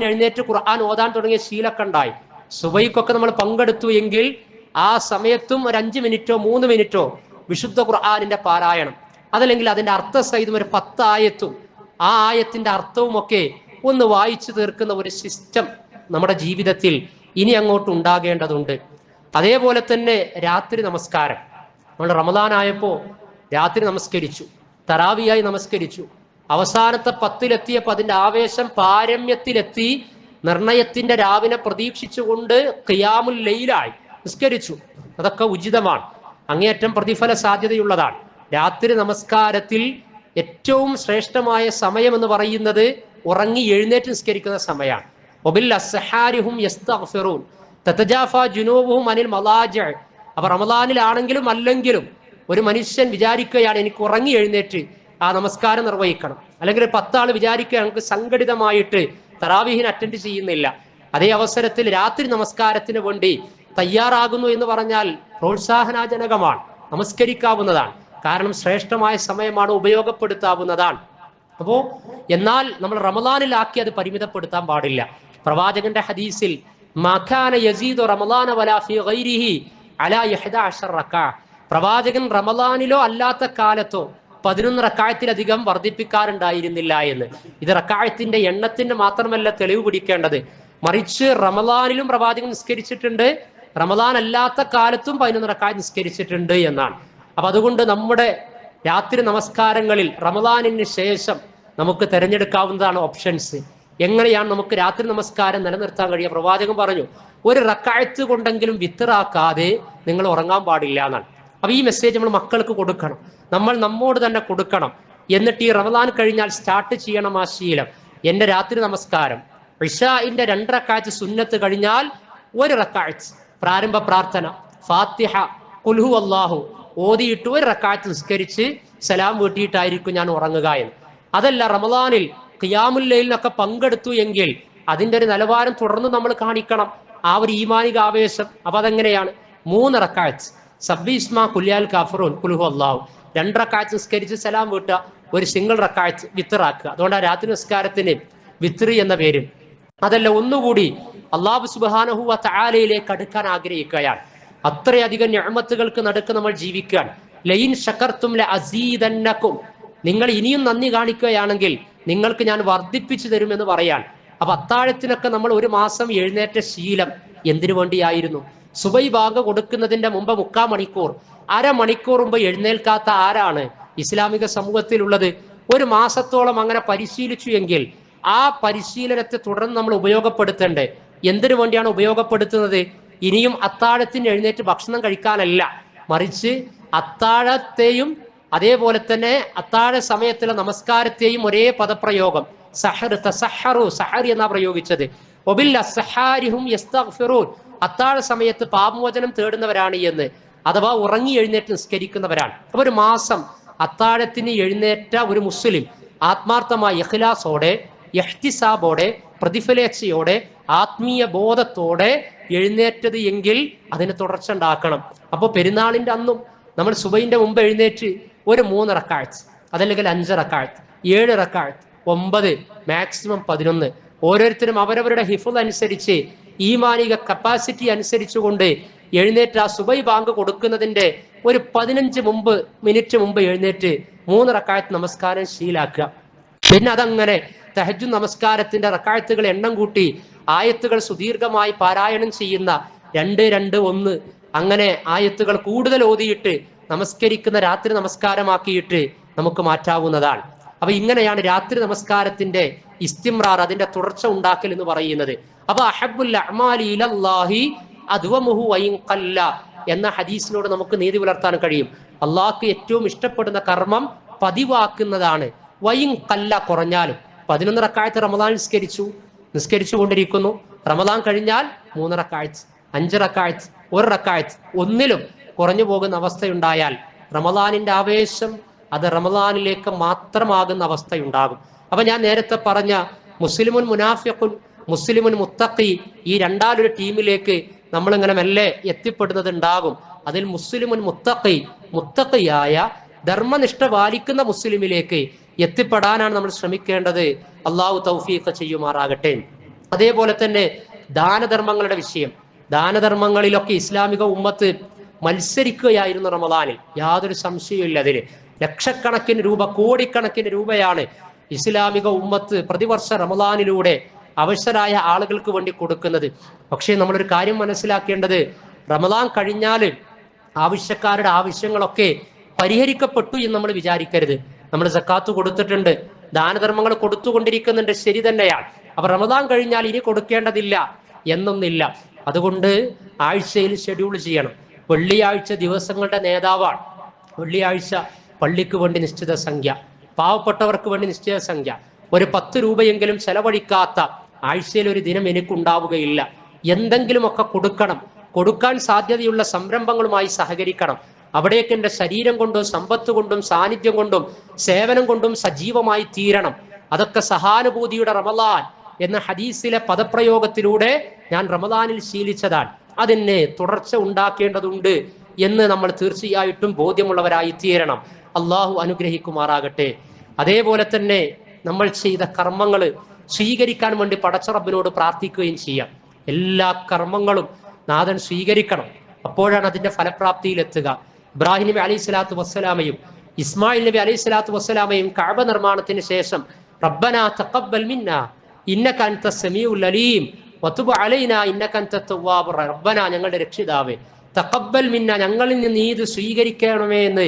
എഴുന്നേറ്റ് ഖുർആൻ ഓതാൻ തുടങ്ങിയ ശീലമൊക്കെ ഉണ്ടായി. സുബൈക്കൊക്കെ നമ്മൾ പങ്കെടുത്തു എങ്കിൽ ആ സമയത്തും ഒരു 5 മിനിറ്റോ 3 മിനിറ്റോ വിശുദ്ധ ഖുർആനിന്റെ പാരായണം, അതല്ലെങ്കിൽ അതിന്റെ അർത്ഥസഹിതം ഒരു 10 ആയത്തും ആ ആയത്തിന്റെ അർത്ഥവും ഒക്കെ ഒന്ന് വായിച്ചു തീർക്കുന്ന ഒരു സിസ്റ്റം നമ്മുടെ ജീവിതത്തിൽ ഇനി അങ്ങോട്ട് ഉണ്ടാകേണ്ടതുണ്ട്. അതേപോലെ തന്നെ രാത്രി നമസ്കാരം. നമ്മൾ റമദാനായപ്പോൾ രാത്രി നമസ്കരിച്ചു, തറാവിയായി നമസ്കരിച്ചു. അവസാനത്തെ 10-ലെത്തിയപ്പോൾ അതിന്റെ ആവേശം പാരമ്യത്തിലെത്തി നിർണയത്തിന്റെ രാവിനെ പ്രതീക്ഷിച്ചുകൊണ്ട് ഖിയാമുൽ ലൈലായി നിസ്കരിച്ചു. അതൊക്കെ ഉചിതമാണ്, അങ്ങേയറ്റം പ്രതിഫല സാധ്യതയുള്ളതാണ്. രാത്രി നമസ്കാരത്തിൽ ഏറ്റവും ശ്രേഷ്ഠമായ സമയം എന്ന് പറയുന്നത് ഉറങ്ങി എഴുന്നേറ്റ് നിസ്കരിക്കുന്ന സമയമാണ്. വബിൽ അസ്ഹാരിഹും യസ്തഗ്ഫിറൂൻ തതജാഫാ ജുനൂബുഹും അനിൽ മലാജിഅ. അപ്പൊ റമദാനിലാണെങ്കിലും അല്ലെങ്കിലും ഒരു മനുഷ്യൻ വിചാരിക്കുകയാണ് എനിക്ക് ഉറങ്ങി എഴുന്നേറ്റ് ആ നമസ്കാരം നിർവഹിക്കണം, അല്ലെങ്കിൽ 10 ആൾ വിചാരിക്കുക നമുക്ക് സംഘടിതമായിട്ട് തറാവീഹിന് അറ്റൻഡ് ചെയ്യുന്നില്ല. അതേ അവസരത്തിൽ രാത്രി നമസ്കാരത്തിന് വേണ്ടി തയ്യാറാകുന്നു എന്ന് പറഞ്ഞാൽ പ്രോത്സാഹനാജനകമാണ്, നമസ്കരിക്കാവുന്നതാണ്. കാരണം ശ്രേഷ്ഠമായ സമയമാണ്, ഉപയോഗപ്പെടുത്താവുന്നതാണ്. അപ്പോ എന്നാൽ നമ്മൾ റമദാനിലാക്കി അത് പരിമിതപ്പെടുത്താൻ പാടില്ല. പ്രവാചകന്റെ ഹദീസിൽ മകാന യസീദു റമദാന വലാ ഫീ ഗൈരിഹി അലാ 11 റക്അ, പ്രവാചകൻ റമദാനിലോ അല്ലാത്ത കാലത്തോ 11 റക്അത്തിലധികം വർദ്ധിപ്പിക്കാറുണ്ടായിരുന്നില്ല എന്ന്. ഇത് റക്അത്തിന്റെ എണ്ണത്തിന്റെ മാത്രമല്ല തെളിവ് പിടിക്കേണ്ടത്, മറിച്ച് റമദാനിലും പ്രവാചകൻ നിസ്കരിച്ചിട്ടുണ്ട്, റമദാൻ അല്ലാത്ത കാലത്തും 11 റക്അത്ത് നിസ്കരിച്ചിട്ടുണ്ട് എന്നാണ്. അപ്പൊ അതുകൊണ്ട് നമ്മുടെ രാത്രി നമസ്കാരങ്ങളിൽ റമദാനിന് ശേഷം നമുക്ക് തിരഞ്ഞെടുക്കാവുന്നതാണ് ഓപ്ഷൻസ്. എങ്ങനെയാണ് നമുക്ക് രാത്രി നമസ്കാരം നിലനിർത്താൻ കഴിയുക? പ്രവാചകൻ പറഞ്ഞു, ഒരു റക്അത്ത് കൊണ്ടെങ്കിലും വിത്തറാക്കാതെ നിങ്ങൾ ഉറങ്ങാൻ പാടില്ല എന്നാണ്. അപ്പൊ ഈ മെസ്സേജ് നമ്മൾ മക്കൾക്ക് കൊടുക്കണം, നമ്മൾ നമ്മോട് തന്നെ കൊടുക്കണം. എന്നിട്ട് ഈ റമദാൻ കഴിഞ്ഞാൽ സ്റ്റാർട്ട് ചെയ്യണം ആ ശീലം. എന്റെ രാത്രി നമസ്കാരം ഇശാഇന്റെ 2 റക്അത്ത് സുന്നത്ത് കഴിഞ്ഞാൽ 1 റക്അത്ത് പ്രാരംഭ പ്രാർത്ഥന ഫാത്തിഹ ഖുൽ ഹുവല്ലാഹു ഓതിയിട്ട് 1 റക്അത്ത് നിസ്കരിച്ച് സലാം വീട്ടിയിട്ടായിരിക്കും ഞാൻ ഉറങ്ങുക എന്ന്. അതല്ല റമദാനിൽ ഖിയാമുൽ ലൈലിനൊക്കെ പങ്കെടുത്തു എങ്കിൽ അതിന്റെ ഒരു നിലവാരം തുടർന്ന് നമ്മൾ കാണിക്കണം, ആ ഒരു ഈമാനിക ആവേശം. അപ്പൊ അതെങ്ങനെയാണ്? 3 റക്അത്ത് സബ്ബിസ്മ കുല്യാൽ കാഫിറൂൻ ഖുൽ ഹുവല്ലാഹു 2 റക്അത്ത് നിസ്കരിച്ച് സലാം വീട്ടുക, 1 സിംഗിൾ റക്അത്ത് വിത്തറാക്കുക. അതുകൊണ്ടാണ് രാത്രി നിസ്കാരത്തിന് വിത്രി എന്ന പേര്. അതല്ല, ഒന്നുകൂടി അല്ലാഹു സുബ്ഹാനഹു വ തആലയിലേക്ക് അടുക്കാൻ ആഗ്രഹിക്കുകയാണ്. അത്രയധികം നിഅമത്തുകൾക്ക് നടുക്ക് നമ്മൾ ജീവിക്കാൻ. ലയിൻ ശകർത്തും ലഅസീദന്നകും, നിങ്ങൾ ഇനിയും നന്ദി കാണിക്കുകയാണെങ്കിൽ നിങ്ങൾക്ക് ഞാൻ വർദ്ധിപ്പിച്ചു തരുമെന്ന് പറയാൻ. അപ്പൊ അത്താഴത്തിനൊക്കെ നമ്മൾ 1 മാസം എഴുന്നേറ്റ ശീലം എന്തിനു വേണ്ടിയായിരുന്നു? സുബൈ ബാങ്ക് കൊടുക്കുന്നതിന്റെ മുമ്പ് 3/4 മണിക്കൂർ, അരമണിക്കൂർ മുമ്പ് എഴുന്നേൽക്കാത്ത ആരാണ് ഇസ്ലാമിക സമൂഹത്തിലുള്ളത്? 1 മാസത്തോളം അങ്ങനെ പരിശീലിച്ചു എങ്കിൽ ആ പരിശീലനത്തെ തുടർന്ന് നമ്മൾ ഉപയോഗപ്പെടുത്തേണ്ടേ. എന്തിനു വേണ്ടിയാണ് ഉപയോഗപ്പെടുത്തുന്നത്? ഇനിയും അത്താഴത്തിന് എഴുന്നേറ്റ് ഭക്ഷണം കഴിക്കാനല്ല, മറിച്ച് അത്താഴത്തെയും അതേപോലെ തന്നെ അത്താഴ സമയത്തുള്ള നമസ്കാരത്തെയും ഒരേ പദപ്രയോഗം സഹർ തസഹറു സഹർ എന്നാ പ്രയോഗിച്ചത്. ഒബിൽ അസ്ഹാരിഹും യസ്തഗ്ഫിറൂൻ, അത്താഴ സമയത്ത് പാപമോചനം തേടുന്നവരാണ് എന്ന്, അഥവാ ഉറങ്ങി എഴുന്നേറ്റ് നിസ്കരിക്കുന്നവരാണ്. അപ്പൊ 1 മാസം അത്താഴത്തിന് എഴുന്നേറ്റ ഒരു മുസ്ലിം ആത്മാർത്ഥമായ ഇഖ്ലാസോടെ ഇഹ്തിസാബോടെ പ്രതിഫലേച്ഛയോടെ ആത്മീയ ബോധത്തോടെ എഴുന്നേറ്റത് എങ്കിൽ അതിന് തുടർച്ച ഉണ്ടാക്കണം. അപ്പോൾ പെരുന്നാളിന്റെ അന്നും നമ്മൾ സുബൈന്റെ മുമ്പ് എഴുന്നേറ്റ് 3 റക്അത്ത്, അതല്ലെങ്കിൽ 5 റക്അത്ത്, 7 റക്അത്ത്, 9, മാക്സിമം 11, ഓരോരുത്തരും അവരവരുടെ ഹിഫ്ള് അനുസരിച്ച് ഈമാനിക കപ്പാസിറ്റി അനുസരിച്ചുകൊണ്ട് എഴുന്നേറ്റ് ആ സുബൈ ബാങ്ക് കൊടുക്കുന്നതിന്റെ ഒരു 15 മിനിറ്റ് മുമ്പ് എഴുന്നേറ്റ് 3 റക്അത്ത് നമസ്കാരം ശീലാക്കുക. പിന്നെ അതങ്ങനെ തഹജ്ജുദ് നമസ്കാരത്തിന്റെ റക്അത്തുകൾ എണ്ണം കൂട്ടി ആയത്തുകൾ സുദീർഘമായി പാരായണം ചെയ്യുന്ന 2, 2, 1 അങ്ങനെ ആയത്തുകൾ കൂടുതൽ ഓതിയിട്ട് നമസ്കരിക്കുന്ന രാത്രി നമസ്കാരമാക്കിയിട്ട് നമുക്ക് മാറ്റാവുന്നതാണ്. അപ്പൊ ഇങ്ങനെയാണ് രാത്രി നമസ്കാരത്തിന്റെ ഇസ്തിംറാർ, അതിന്റെ തുടർച്ച ഉണ്ടാക്കൽ എന്ന് പറയുന്നത്. അപ്പൊ അഹബ്ബുൽ അഅ്മാലി ഇലല്ലാഹി അദ്വമുഹു വഇൻ ഖല്ല എന്ന ഹദീസിനോട് നമുക്ക് നീതി പുലർത്താൻ കഴിയും. അള്ളാഹ്ക്ക് ഏറ്റവും ഇഷ്ടപ്പെടുന്ന കർമ്മം പതിവാക്കുന്നതാണ്. വൈൻ കല്ല കുറഞ്ഞാലും 11 റക്അത്ത് റമദാൻ നിസ്കരിച്ചു കൊണ്ടിരിക്കുന്നു. റമദാൻ കഴിഞ്ഞാൽ 3 റക്അത്ത്, 5 റക്അത്ത്, 1 റക്അത്ത്, ഒന്നിലും കുറഞ്ഞു പോകുന്ന അവസ്ഥയുണ്ടായാൽ റമദാനിന്റെ ആവേശം അത് റമദാനിലേക്ക് മാത്രമാകുന്ന അവസ്ഥയുണ്ടാകും. അപ്പൊ ഞാൻ നേരത്തെ പറഞ്ഞ മുസ്ലിമുൻ മുനാഫിഖുൻ, മുസ്ലിമുൻ മുത്തഖി, ഈ രണ്ടാലൊരു ടീമിലേക്ക് നമ്മളിങ്ങനെ മെല്ലെ എത്തിപ്പെടുന്നത് ഉണ്ടാകും. അതിൽ മുസ്ലിമുൻ മുത്തഖിയായ ധർമ്മനിഷ്ഠ പാലിക്കുന്ന മുസ്ലിമിലേക്ക് എത്തിപ്പെടാനാണ് നമ്മൾ ശ്രമിക്കേണ്ടത്. അള്ളാഹു തൗഫീഖ് ചെയ്യുമാറാകട്ടെ. അതേപോലെ തന്നെ ദാനധർമ്മങ്ങളുടെ വിഷയം, ദാനധർമ്മങ്ങളിലൊക്കെ ഇസ്ലാമിക ഉമ്മത്ത് മത്സരിക്കുകയായിരുന്നു റമദാനിൽ, യാതൊരു സംശയവും ഇല്ല. അതിന് ലക്ഷക്കണക്കിന് രൂപ, കോടിക്കണക്കിന് രൂപയാണ് ഇസ്ലാമിക ഉമ്മത്ത് പ്രതിവർഷ റമദാനിലൂടെ അവശരായ ആളുകൾക്ക് വേണ്ടി കൊടുക്കുന്നത്. പക്ഷേ നമ്മളൊരു കാര്യം മനസ്സിലാക്കേണ്ടത്, റമദാൻ കഴിഞ്ഞാൽ ആവശ്യക്കാരുടെ ആവശ്യങ്ങളൊക്കെ പരിഹരിക്കപ്പെട്ടു എന്ന് നമ്മൾ വിചാരിക്കരുത്. നമ്മൾ സക്കാത്ത് കൊടുത്തിട്ടുണ്ട്, ദാനധർമ്മങ്ങൾ കൊടുത്തുകൊണ്ടിരിക്കുന്നുണ്ട്, ശരി തന്നെയാണ്. അപ്പൊ റമദാൻ കഴിഞ്ഞാൽ ഇനി കൊടുക്കേണ്ടതില്ല എന്നൊന്നില്ല. അതുകൊണ്ട് ആഴ്ചയിൽ ഷെഡ്യൂൾ ചെയ്യണം. വെള്ളിയാഴ്ച ദിവസങ്ങളുടെ നേതാവാണ്. വെള്ളിയാഴ്ച പള്ളിക്ക് വേണ്ടി നിശ്ചിത സംഖ്യ, പാവപ്പെട്ടവർക്ക് വേണ്ടി നിശ്ചിത സംഖ്യ, ഒരു 10 രൂപയെങ്കിലും ചെലവഴിക്കാത്ത ആഴ്ചയിൽ ഒരു ദിനം എനിക്കുണ്ടാവുകയില്ല. എന്തെങ്കിലുമൊക്കെ കൊടുക്കണം. കൊടുക്കാൻ സാധ്യതയുള്ള സംരംഭങ്ങളുമായി സഹകരിക്കണം. അവിടേക്ക് എൻ്റെ ശരീരം കൊണ്ടും സമ്പത്ത് കൊണ്ടും സാന്നിധ്യം കൊണ്ടും സേവനം കൊണ്ടും സജീവമായി തീരണം. അതൊക്കെ സഹാനുഭൂതിയുടെ റമദാൻ എന്ന ഹദീസിലെ പദപ്രയോഗത്തിലൂടെ ഞാൻ റമദാനിൽ ശീലിച്ചതാണ്. അതിന് തുടർച്ച ഉണ്ടാക്കേണ്ടതുണ്ട് എന്ന് നമ്മൾ തീർച്ചയായിട്ടും ബോധ്യമുള്ളവരായി തീരണം. അള്ളാഹു അനുഗ്രഹിക്കുമാറാകട്ടെ. അതേപോലെ തന്നെ നമ്മൾ ചെയ്ത കർമ്മങ്ങൾ സ്വീകരിക്കാൻ വേണ്ടി പടച്ച റബ്ബിനോട് പ്രാർത്ഥിക്കുകയും ചെയ്യാം. എല്ലാ കർമ്മങ്ങളും നാഥൻ സ്വീകരിക്കണം, അപ്പോഴാണ് അതിന്റെ ഫലപ്രാപ്തിയിലെത്തുക. ഇബ്രാഹിം നബി അലൈഹി സ്വലാത്തു വസ്സലാമയും ഇസ്മായിൽ നബി അലൈഹി സ്വലാത്തു വസ്സലാമയും കഅബ നിർമ്മാണത്തിന് ശേഷം റബ്ബനാ തഖബ്ബൽ മിന്നാ ഇന്നക അൻത സമീഉൽ അലീം വതുബ് അലൈനാ ഇന്നക അൻത തവ്വാബുർ റഹീം. റബ്ബനാ, ഞങ്ങളുടെ രക്ഷിതാവേ, തഖബ്ബൽ മിന്നാ, ഞങ്ങളിൽ നിന്ന് നീ ഇത് സ്വീകരിക്കണമേ എന്ന്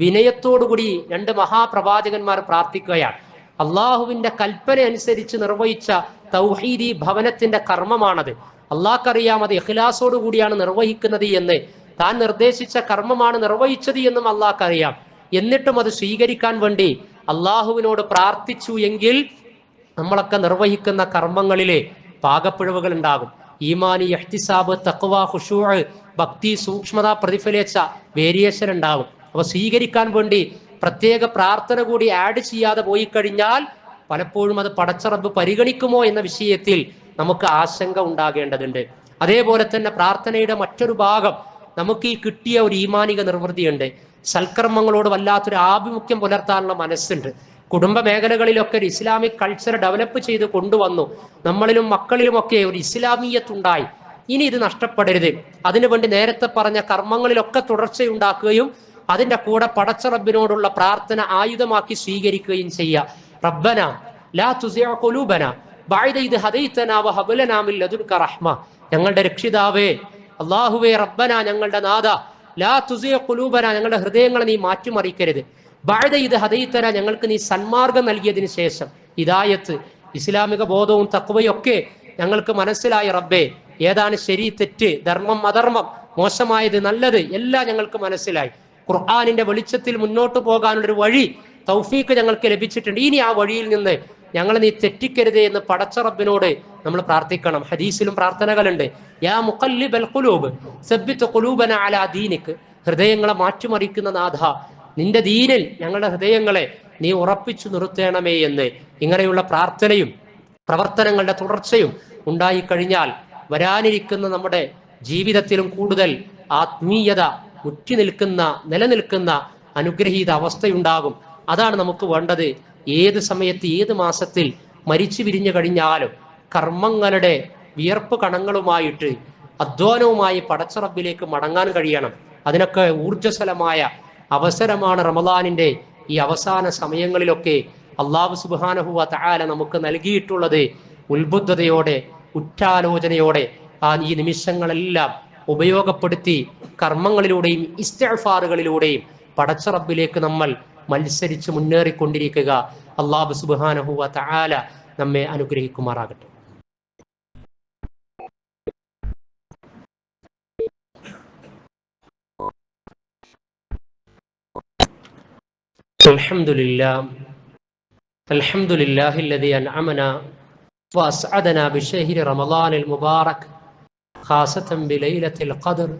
വിനയത്തോടുകൂടി 2 മഹാപ്രവാചകന്മാർ പ്രാർത്ഥിക്കുകയാണ്. അള്ളാഹുവിന്റെ കൽപ്പന അനുസരിച്ച് നിർവഹിച്ച തൗഹീദി ഭവനത്തിന്റെ കർമ്മമാണത്. അള്ളാഹ്ക്കറിയാം അത് ഇഖ്ലാസോടു കൂടിയാണ് നിർവഹിക്കുന്നത് എന്ന്, താൻ നിർദ്ദേശിച്ച കർമ്മമാണ് നിർവഹിച്ചത് എന്നും അള്ളാഹ്ക്കറിയാം. എന്നിട്ടും അത് സ്വീകരിക്കാൻ വേണ്ടി അള്ളാഹുവിനോട് പ്രാർത്ഥിച്ചു എങ്കിൽ നമ്മളൊക്കെ നിർവഹിക്കുന്ന കർമ്മങ്ങളിലെ പാകപ്പിഴവുകൾ ഉണ്ടാകും. ഈമാനി, ഇഹ്തിസാബ്, തഖ്വ, ഖുശൂഅ്, ഭക്തി, സൂക്ഷ്മത പ്രതിഫലിച്ച വേരിയേഷൻ ഉണ്ടാകും. അപ്പൊ സ്വീകരിക്കാൻ വേണ്ടി പ്രത്യേക പ്രാർത്ഥന കൂടി ആഡ് ചെയ്യാതെ പോയി കഴിഞ്ഞാൽ പലപ്പോഴും അത് പടച്ച റബ്ബ് പരിഗണിക്കുമോ എന്ന വിഷയത്തിൽ നമുക്ക് ആശങ്ക ഉണ്ടാകേണ്ടതുണ്ട്. അതേപോലെ തന്നെ പ്രാർത്ഥനയുടെ മറ്റൊരു ഭാഗം, നമുക്ക് ഈ കിട്ടിയ ഒരു ഈമാനിക നിർവൃതിയുണ്ട്. സൽക്കർമ്മങ്ങളോട് വല്ലാത്തൊരു ആഭിമുഖ്യം പുലർത്താനുള്ള മനസ്സുണ്ട്. കുടുംബ മേഖലകളിലൊക്കെ ഒരു ഇസ്ലാമിക് കൾച്ചർ ഡെവലപ്പ് ചെയ്ത് കൊണ്ടുവന്നു. നമ്മളിലും മക്കളിലുമൊക്കെ ഒരു ഇസ്ലാമീയത്തുണ്ടായി. ഇനി ഇത് നഷ്ടപ്പെടരുത്. അതിനുവേണ്ടി നേരത്തെ പറഞ്ഞ കർമ്മങ്ങളിലൊക്കെ തുടർച്ചയുണ്ടാക്കുകയും അതിന്റെ കൂടെ പടച്ച റബ്ബിനോടുള്ള പ്രാർത്ഥന ആയുധമാക്കി സ്വീകരിക്കുകയും ചെയ്യുക. റബ്ബന ലാ തുസിഅ ഖുലൂബന ബഅദ ഇദ് ഹദൈതനാ വഹബ് ലനാ മിൻ ലദുൻക റഹ്മ. ഞങ്ങളുടെ രക്ഷിതാവേ, അല്ലാഹുവേ, റബ്ബന, ഞങ്ങളുടെ നാഥ, ലാ തുസിഅ ഖുലൂബന, ഞങ്ങളുടെ ഹൃദയങ്ങളെ നീ മാറ്റിമറിക്കരുത്. ബഅദ ഇദ് ഹദൈതനാ, ഞങ്ങൾക്ക് നീ സന്മാർഗം നൽകിയതിനു ശേഷം, ഹിദായത്ത്, ഇസ്ലാമിക ബോധവും തഖ്വയും ഒക്കെ ഞങ്ങൾക്ക് മനസ്സിലായ റബ്ബേ, ഏതാണ് ശരി തെറ്റ്, ധർമ്മം അധർമ്മം, മോശമായത് നല്ലത് എല്ലാം ഞങ്ങൾക്ക് മനസ്സിലായി. ഖുർആനിന്റെ വെളിച്ചത്തിൽ മുന്നോട്ട് പോകാനുള്ളൊരു വഴി തൗഫീഖ് ഞങ്ങൾക്ക് ലഭിച്ചിട്ടുണ്ട്. ഇനി ആ വഴിയിൽ നിന്ന് ഞങ്ങളെ നീ തെറ്റിക്കരുതേ എന്ന് പടച്ച റബ്ബിനോട് നമ്മൾ പ്രാർത്ഥിക്കണം. ഹദീസിലും പ്രാർത്ഥനകളുണ്ട്. യാ മുഖല്ലിബൽ ഖുലൂബ് സബ്ബിത് ഖുലൂബന അലാ ദീനിക്. ഹൃദയങ്ങളെ മാറ്റിമറിക്കുന്ന നാഥ, നിന്റെ ദീനിൽ ഞങ്ങളുടെ ഹൃദയങ്ങളെ നീ ഉറപ്പിച്ചു നിർത്തേണമേ എന്ന്. ഇങ്ങനെയുള്ള പ്രാർത്ഥനയും പ്രവർത്തനങ്ങളുടെ തുടർച്ചയും ഉണ്ടായിക്കഴിഞ്ഞാൽ വരാനിരിക്കുന്ന നമ്മുടെ ജീവിതത്തിലും കൂടുതൽ ആത്മീയത നിലനിൽക്കുന്ന അനുഗ്രഹീത അവസ്ഥയുണ്ടാകും. അതാണ് നമുക്ക് വേണ്ടത്. ഏത് സമയത്ത്, ഏത് മാസത്തിൽ മരിച്ചു പിരിഞ്ഞു കഴിഞ്ഞാലും കർമ്മങ്ങളുടെ വിയർപ്പ് കണങ്ങളുമായിട്ട് അധ്വാനവുമായി പടച്ച റബ്ബിലേക്ക് മടങ്ങാൻ കഴിയണം. അതിനൊക്കെ ഊർജ്ജസ്വലമായ അവസരമാണ് റമദാനിന്റെ ഈ അവസാന സമയങ്ങളിലൊക്കെ അല്ലാഹു സുബ്ഹാനഹു വ തആല നമുക്ക് നൽകിയിട്ടുള്ളത്. ഉത്ബുദ്ധതയോടെ, ഉറ്റാലോചനയോടെ ഈ നിമിഷങ്ങളെല്ലാം ഉപയോഗപ്പെടുത്തി കർമ്മങ്ങളിലൂടെയും ഇസ്തിഗ്ഫാറുകളിലൂടെയും പടച്ച റബ്ബിലേക്ക് നമ്മൾ മത്സരിച്ച് മുന്നേറിക്കൊണ്ടിരിക്കുക. അല്ലാഹു സുബ്ഹാനഹു വ തആല നമ്മെ അനുഗ്രഹിക്കുമാറാകട്ടെ. الحمد لله الحمد لله الذي أنعمنا وأسعدنا بشهر رمضان المبارك خاصة بليلة القدر